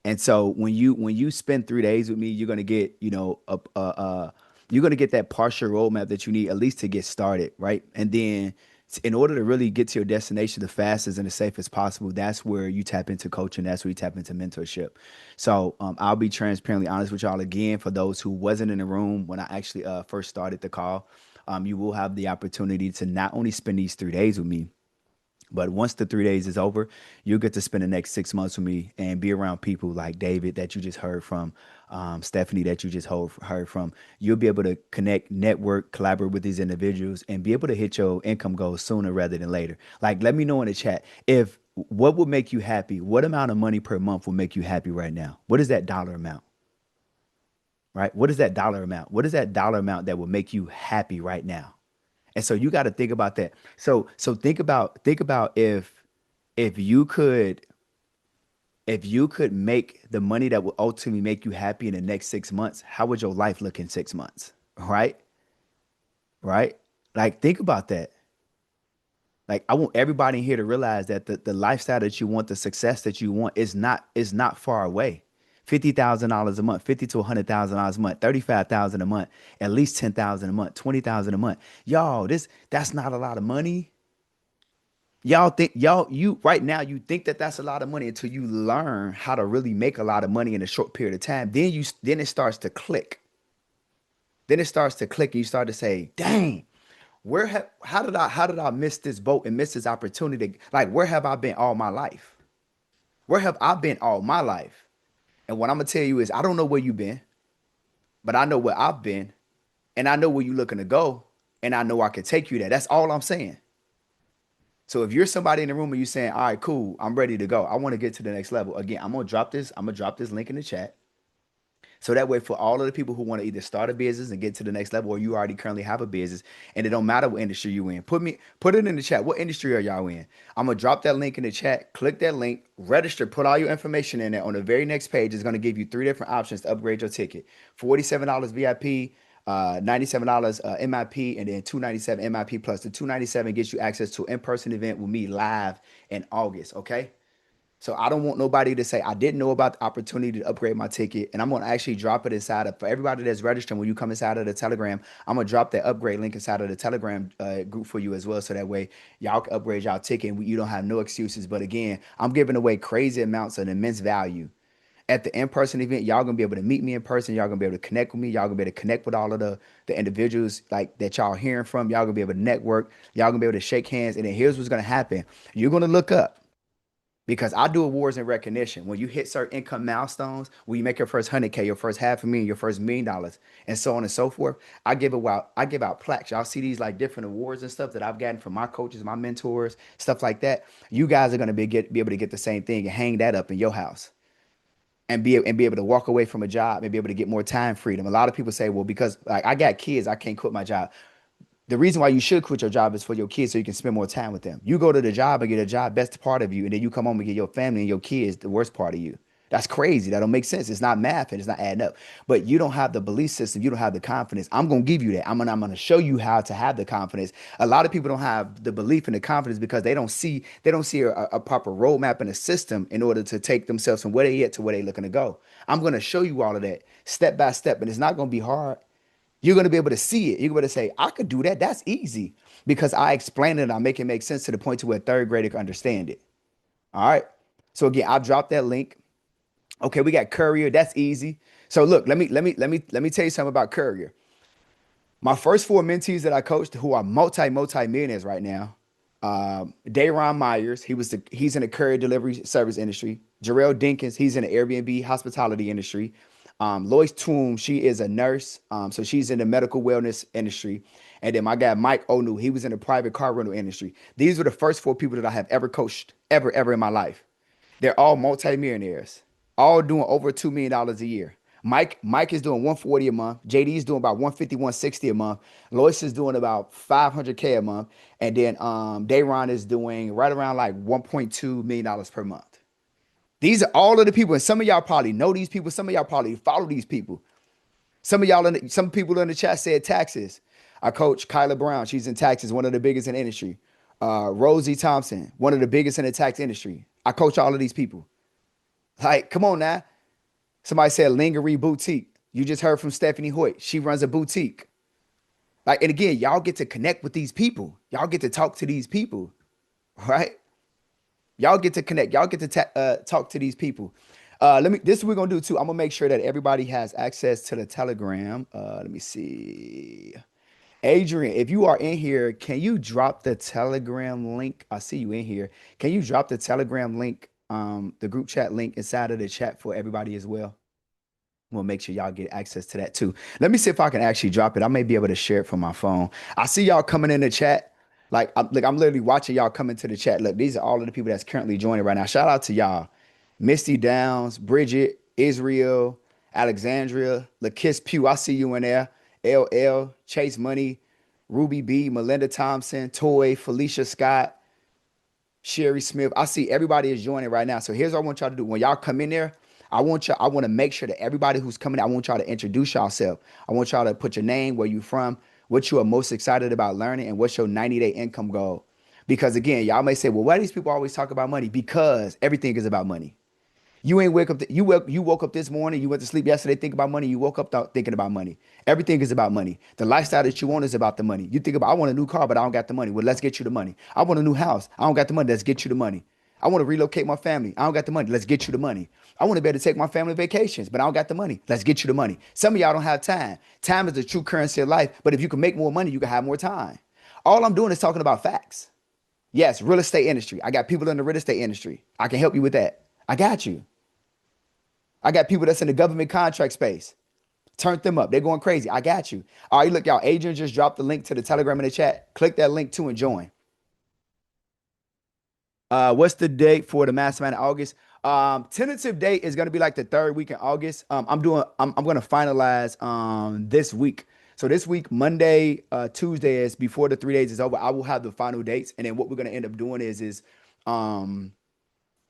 And so when you spend 3 days with me, you're gonna get, you're gonna get that partial roadmap that you need at least to get started, right? And then in order to really get to your destination the fastest and the safest possible, that's where you tap into coaching. That's where you tap into mentorship. So I'll be transparently honest with y'all again. For those who wasn't in the room when I actually first started the call, you will have the opportunity to not only spend these 3 days with me, but once the 3 days is over, you'll get to spend the next 6 months with me and be around people like David that you just heard from, Stephanie that you just heard from. You'll be able to connect, network, collaborate with these individuals, and be able to hit your income goals sooner rather than later. Like, let me know in the chat if what would make you happy. What amount of money per month will make you happy right now? What is that dollar amount? Right? What is that dollar amount? What is that dollar amount that will make you happy right now? And so you got to think about that. So think about if you could if you could make the money that will ultimately make you happy in the next 6 months, how would your life look in 6 months? Right? Right? Like think about that. Like I want everybody in here to realize that the lifestyle that you want, the success that you want is not far away. $50,000 a month, 50 to $100,000 a month, 35,000 a month, at least 10,000 a month, 20,000 a month. Y'all, that's not a lot of money. You right now you think that that's a lot of money until you learn how to really make a lot of money in a short period of time. Then it starts to click. Then it starts to click and you start to say, "Dang, how did I miss this boat and miss this opportunity? Like where have I been all my life? Where have I been all my life?" And what I'm gonna tell you is I don't know where you've been, but I know where I've been, and I know where you're looking to go, and I know I can take you there. That's all I'm saying. So if you're somebody in the room and you're saying, "All right, cool, I'm ready to go. I want to get to the next level." Again, I'm gonna drop this link in the chat. So that way for all of the people who want to either start a business and get to the next level, or you already currently have a business and it don't matter what industry you in. Put it in the chat. What industry are y'all in? I'm gonna drop that link in the chat. Click that link, register, put all your information in there. On the very next page, it's gonna give you three different options to upgrade your ticket. $47 VIP, $97 MIP, and then $297 MIP plus. The $297 gets you access to an in-person event with me live in August. Okay. So I don't want nobody to say I didn't know about the opportunity to upgrade my ticket, and I'm gonna actually drop it inside of for everybody that's registering. When you come inside of the Telegram, I'm gonna drop that upgrade link inside of the Telegram group for you as well, so that way y'all can upgrade y'all ticket and you don't have no excuses. But again, I'm giving away crazy amounts of immense value at the in-person event. Y'all gonna be able to meet me in person. Y'all gonna be able to connect with me. Y'all gonna be able to connect with all of the individuals like that y'all hearing from. Y'all gonna be able to network. Y'all gonna be able to shake hands. And then here's what's gonna happen. You're gonna look up because I do awards and recognition. When you hit certain income milestones, when you make your first 100K, your first half a million, your first $1 million, and so on and so forth, I give out plaques. Y'all see these like different awards and stuff that I've gotten from my coaches, my mentors, stuff like that. You guys are gonna be able to get the same thing and hang that up in your house. and be able to walk away from a job and be able to get more time freedom. A lot of people say, well, because like I got kids, I can't quit my job. The reason why you should quit your job is for your kids so you can spend more time with them. You go to the job and get a job, best part of you, and then you come home and get your family and your kids, the worst part of you. That's crazy. That don't make sense. It's not math and it's not adding up. But you don't have the belief system. You don't have the confidence. I'm gonna give you that. I'm gonna show you how to have the confidence. A lot of people don't have the belief and the confidence because they don't see a proper roadmap and a system in order to take themselves from where they at to where they looking to go. I'm gonna show you all of that step by step, and it's not gonna be hard. You're going to be able to see it. You're going to say, I could do that. That's easy because I explained it and I make it make sense to the point to where a third grader can understand it. All right. So again, I'll drop that link. Okay, we got Courier. That's easy. So look, let me tell you something about Courier. My first four mentees that I coached, who are multi millionaires right now, Dayron Myers, he's in the courier delivery service industry. Jarrell Dinkins, he's in the Airbnb hospitality industry. Lois Toom, she is a nurse, so she's in the medical wellness industry. And then my guy Mike Onu, he was in the private car rental industry. These were the first four people that I have ever coached, ever in my life. They're all multimillionaires, all doing over $2 million a year. Mike is doing 140 a month. JD is doing about 150, 160 a month. Lois is doing about 500K a month. And then Dayron is doing right around like $1.2 million per month. These are all of the people, and some of y'all probably know these people. Some of y'all probably follow these people. Some people in the chat said taxes. I coach Kyla Brown. She's in taxes, one of the biggest in the industry. Rosie Thompson, one of the biggest in the tax industry. I coach all of these people. Like, come on now. Somebody said Lingerie Boutique. You just heard from Stephanie Hoyt. She runs a boutique. Like, and again, y'all get to connect with these people. Y'all get to talk to these people, right? Y'all get to connect. Y'all get to talk to these people. This is what we're gonna do too. I'm gonna make sure that everybody has access to the Telegram. Let me see. Adrian, if you are in here, can you drop the Telegram link? I see you in here. Can you drop the Telegram link, the group chat link inside of the chat for everybody as well? We'll make sure y'all get access to that too. Let me see if I can actually drop it. I may be able to share it from my phone. I see y'all coming in the chat. I'm literally watching y'all come into the chat. Look, these are all of the people that's currently joining right now. Shout out to y'all. Misty Downs, Bridget, Israel, Alexandria, LaKiss Pugh. I see you in there. LL, Chase Money, Ruby B, Melinda Thompson, Toy, Felicia Scott, Sherry Smith. I see everybody is joining right now. So here's what I want y'all to do. When y'all come in there, I want to make sure that everybody who's coming, I want y'all to introduce yourself. I want y'all to put your name, where you from, what you are most excited about learning, and what's your 90-day income goal. Because again, y'all may say, well, why do these people always talk about money? Because everything is about money. You ain't wake up. You woke up this morning. You went to sleep yesterday thinking about money. You woke up thinking about money. Everything is about money. The lifestyle that you want is about the money. You think about, I want a new car, but I don't got the money. Well, let's get you the money. I want a new house. I don't got the money. Let's get you the money. I want to relocate my family. I don't got the money. Let's get you the money. I want to be able to take my family vacations, but I don't got the money. Let's get you the money. Some of y'all don't have time. Time is the true currency of life. But if you can make more money, you can have more time. All I'm doing is talking about facts. Yes, real estate industry. I got people in the real estate industry. I can help you with that. I got you. I got people that's in the government contract space. Turn them up. They're going crazy. I got you. All right, look, y'all. Adrian just dropped the link to the Telegram in the chat. Click that link too and join. What's the date for the mastermind in August? Tentative date is gonna be like the third week in August. I'm gonna finalize this week. So this week, Monday, Tuesday is before the 3 days is over. I will have the final dates, and then what we're gonna end up doing is um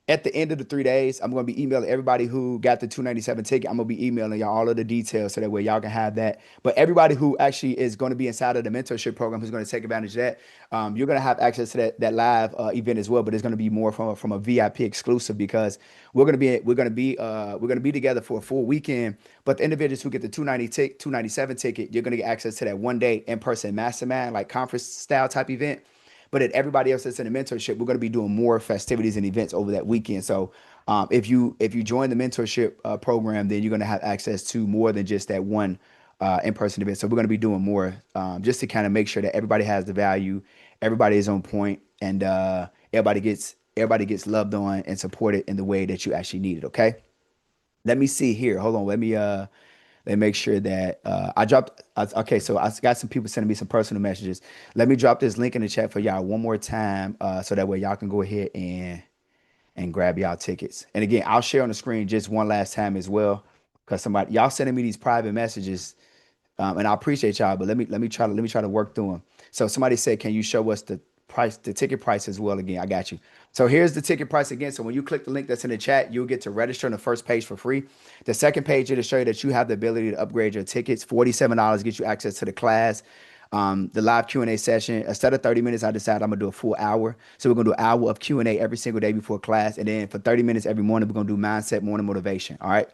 at the end of the 3 days, I'm going to be emailing everybody who got the 297 ticket. I'm going to be emailing y'all all of the details so that way y'all can have that. But everybody who actually is going to be inside of the mentorship program who's going to take advantage of that, you're going to have access to that live event as well. But it's going to be more from a VIP exclusive because we're going to be together for a full weekend. But the individuals who get the 297 ticket, you're going to get access to that 1 day in-person mastermind, like conference style type event. But at everybody else that's in the mentorship, we're going to be doing more festivities and events over that weekend. So if you join the mentorship program, then you're going to have access to more than just that one in-person event. So we're going to be doing more just to kind of make sure that everybody has the value, everybody is on point, and everybody gets loved on and supported in the way that you actually need it. Okay. Let me see here. Hold on. Let me make sure that okay, so I got some people sending me some personal messages. Let me drop this link in the chat for y'all one more time, so that way y'all can go ahead and grab y'all tickets. And again, I'll share on the screen just one last time as well, because somebody y'all sending me these private messages, and I appreciate y'all, but let me try to work through them. So somebody said, "Can you show us the price, the ticket price as well?" Again, I got you. So here's the ticket price again. So when you click the link that's in the chat, you'll get to register on the first page for free. The second page it'll show you that you have the ability to upgrade your tickets. $47 gets you access to the class. The live Q&A session. Instead of 30 minutes, I decided I'm gonna do a full hour. So we're gonna do an hour of Q&A every single day before class, and then for 30 minutes every morning, we're gonna do mindset morning motivation. All right.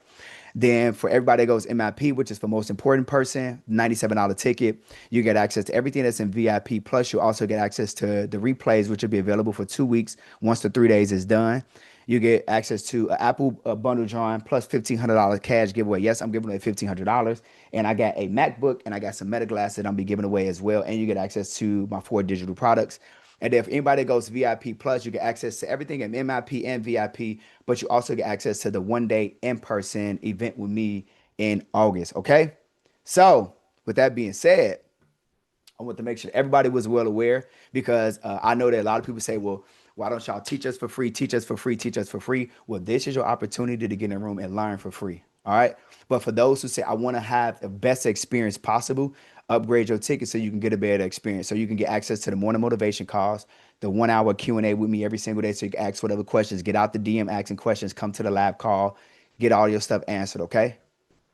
Then for everybody that goes MIP, which is for most important person, $97 ticket. You get access to everything that's in VIP. Plus, you also get access to the replays, which will be available for 2 weeks once the 3 days is done. You get access to an Apple bundle drawing plus $1,500 cash giveaway. Yes, I'm giving away $1,500. And I got a MacBook and I got some Meta Glass that I'm be giving away as well. And you get access to my 4 digital products. And then if anybody goes VIP plus, you get access to everything in MIP and VIP, but you also get access to the 1 day in-person event with me in August. Okay. So with that being said, I want to make sure everybody was well aware, because I know that a lot of people say, well, why don't y'all teach us for free, teach us for free, teach us for free? Well, this is your opportunity to get in a room and learn for free. All right. But for those who say, I want to have the best experience possible, upgrade your ticket so you can get a better experience. So you can get access to the morning motivation calls, the 1 hour Q&A with me every single day. So you can ask whatever questions, get out the DM asking questions, come to the lab call, get all your stuff answered. Okay.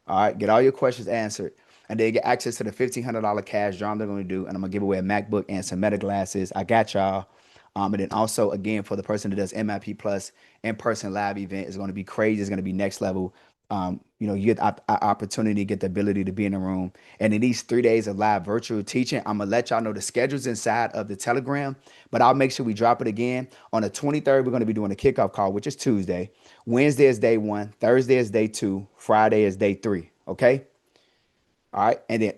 All right, get all your questions answered. And then get access to the $1,500 cash draw they're going to do. And I'm going to give away a MacBook and some Meta glasses. I got y'all. And then also, again, for the person that does MIP Plus in-person live event, is going to be crazy. It's going to be next level. You get opportunity, get the ability to be in the room. And in these 3 days of live virtual teaching, I'm going to let y'all know the schedules inside of the Telegram, but I'll make sure we drop it again. On the 23rd, we're going to be doing a kickoff call, which is Tuesday. Wednesday is day one. Thursday is day two. Friday is day three. Okay. All right. And then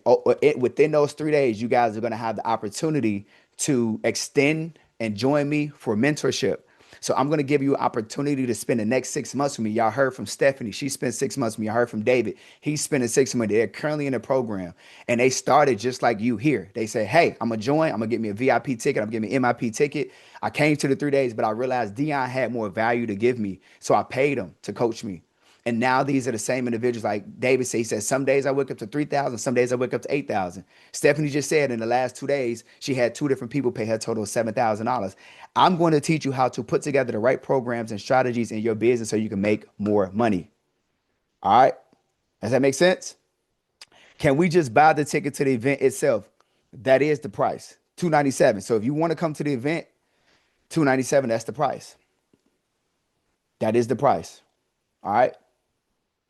within those 3 days, you guys are going to have the opportunity to extend and join me for mentorship. So I'm going to give you an opportunity to spend the next 6 months with me. Y'all heard from Stephanie. She spent 6 months with me. I heard from David. He's spending 6 months. They're currently in the program. And they started just like you here. They said, hey, I'm going to join. I'm going to get me a VIP ticket. I'm going to get me an MIP ticket. I came to the 3 days, but I realized Dion had more value to give me. So I paid him to coach me. And now these are the same individuals. Like David said, he said, some days I wake up to 3,000, some days I wake up to 8,000. Stephanie just said in the last 2 days, she had 2 different people pay her total of $7,000. I'm going to teach you how to put together the right programs and strategies in your business so you can make more money. All right. Does that make sense? Can we just buy the ticket to the event itself? That is the price, $297. So if you want to come to the event, $297, that's the price. That is the price. All right.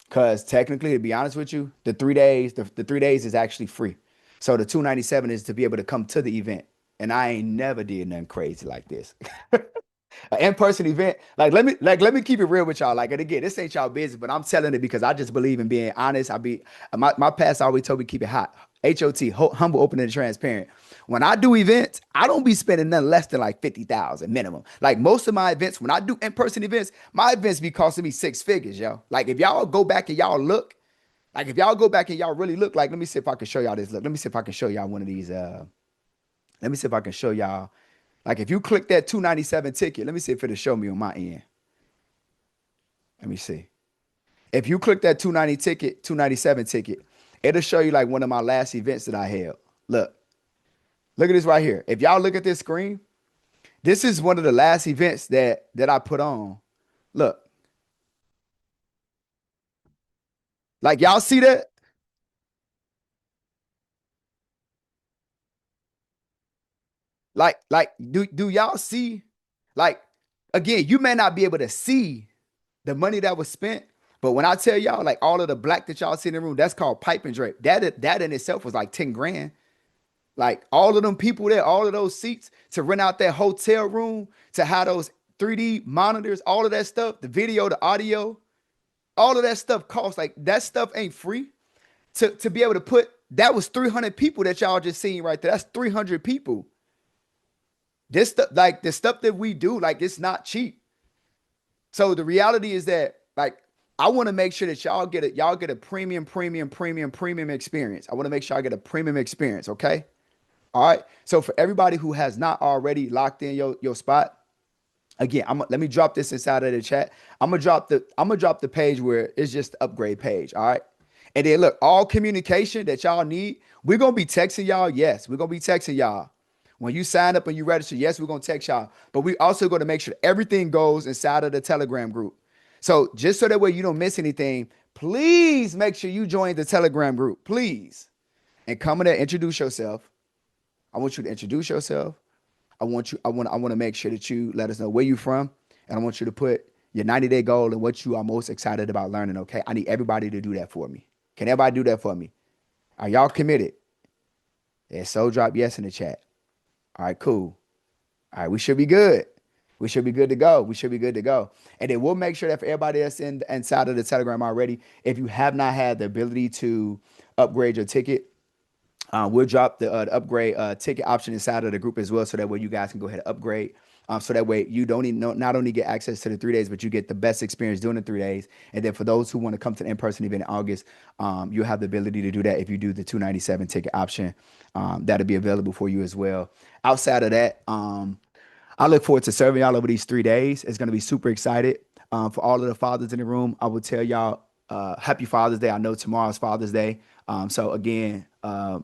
Because technically, to be honest with you, the 3 days is actually free. So the 297 is to be able to come to the event. And I ain't never did nothing crazy like this. An in-person event. Let me keep it real with y'all. Like, and again, this ain't y'all business, but I'm telling it because I just believe in being honest. My past always told me keep it hot. HOT, humble, open, and transparent. When I do events, I don't be spending nothing less than like 50,000 minimum. Like most of my events, when I do in-person events, my events be costing me 6 figures, yo. Like if y'all go back and y'all look, like if y'all go back and y'all really look, like let me see if I can show y'all this. Look, let me see if I can show y'all one of these. Let me see if I can show y'all. Like if you click that 297 ticket, let me see if it'll show me on my end. Let me see. If you click that 297 ticket, it'll show you like one of my last events that I held. Look at this right here. If y'all look at this screen, this is one of the last events that I put on. Look, like y'all see that? Do y'all see? Like, again, you may not be able to see the money that was spent, but when I tell y'all, like all of the black that y'all see in the room, that's called pipe and drape. That in itself was like 10 grand. Like all of them people there, all of those seats to rent out that hotel room, to have those 3D monitors, all of that stuff, the video, the audio, all of that stuff costs. Like that stuff ain't free. To be able to put that was 300 people that y'all just seen right there. That's 300 people. This stuff, like the stuff that we do, like it's not cheap. So the reality is that, like, I want to make sure that y'all get a premium experience. I want to make sure I get a premium experience. Okay. All right. So for everybody who has not already locked in your spot, Again, let me drop this inside of the chat. I'm gonna drop the page where it's just the upgrade page. All right. And then look, all communication that y'all need, we're gonna be texting y'all. Yes, we're gonna be texting y'all. When you sign up and you register, yes, we're gonna text y'all. But we also gonna make sure everything goes inside of the Telegram group. So just so that way you don't miss anything, please make sure you join the Telegram group. Please. And come in there, introduce yourself. I want you to introduce yourself. I want to make sure that you let us know where you're from. And I want you to put your 90-day goal and what you are most excited about learning. Okay. I need everybody to do that for me. Can everybody do that for me? Are y'all committed? Yeah, so drop yes in the chat. All right, cool. All right, we should be good. We should be good to go. We should be good to go. And then we'll make sure that for everybody that's inside of the Telegram already, if you have not had the ability to upgrade your ticket, we'll drop the upgrade ticket option inside of the group as well, so that way you guys can go ahead and upgrade. So that way you don't even not only get access to the 3 days, but you get the best experience doing the 3 days. And then for those who want to come to the in-person event in August, you'll have the ability to do that if you do the 297 ticket option. That'll be available for you as well. Outside of that, I look forward to serving y'all over these 3 days. It's going to be super excited. For all of the fathers in the room, I will tell y'all happy Father's Day. I know tomorrow's Father's Day. So again,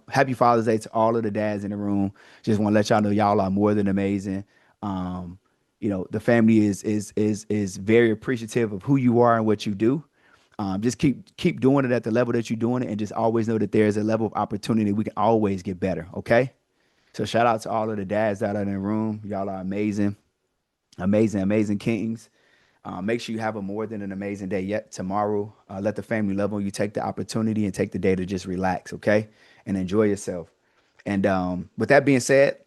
happy Father's Day to all of the dads in the room. Just want to let y'all know y'all are more than amazing. Um, the family is very appreciative of who you are and what you do. Just keep doing it at the level that you're doing it, and just always know that there's a level of opportunity. We can always get better. Okay. So shout out to all of the dads out in the room. Y'all are amazing, amazing, amazing kings. Make sure you have a more than an amazing day yet tomorrow. Let the family love on you. Take the opportunity and take the day to just relax, okay? And enjoy yourself. And with that being said,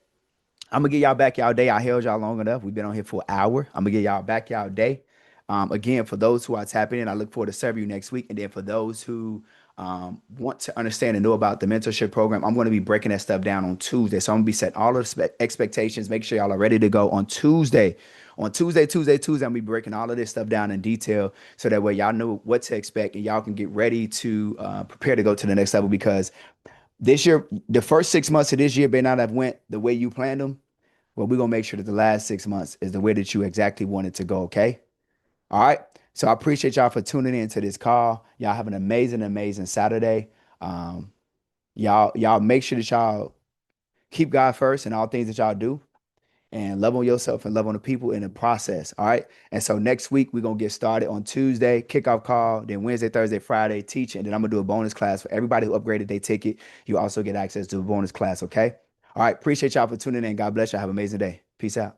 I'm gonna get y'all back y'all day. I held y'all long enough. We've been on here for an hour. I'm gonna get y'all back y'all day. Again, for those who are tapping in, I look forward to serving you next week. And then for those who want to understand and know about the mentorship program, I'm going to be breaking that stuff down on Tuesday. So I'm gonna be setting all of the expectations. Make sure y'all are ready to go on Tuesday. On Tuesday, I'm gonna be breaking all of this stuff down in detail, so that way y'all know what to expect and y'all can get ready to prepare to go to the next level. Because this year, the first 6 months of this year may not have went the way you planned them. Well, we're gonna make sure that the last 6 months is the way that you exactly want it to go. Okay. All right. So I appreciate y'all for tuning in to this call. Y'all have an amazing, amazing Saturday. Um, y'all make sure that y'all keep God first in all things that y'all do, and love on yourself and love on the people in the process. All right. And so next week, we're going to get started on Tuesday, kickoff call, then Wednesday, Thursday, Friday, teaching. Then I'm going to do a bonus class for everybody who upgraded their ticket. You also get access to a bonus class. Okay. All right. Appreciate y'all for tuning in. God bless you. Have an amazing day. Peace out.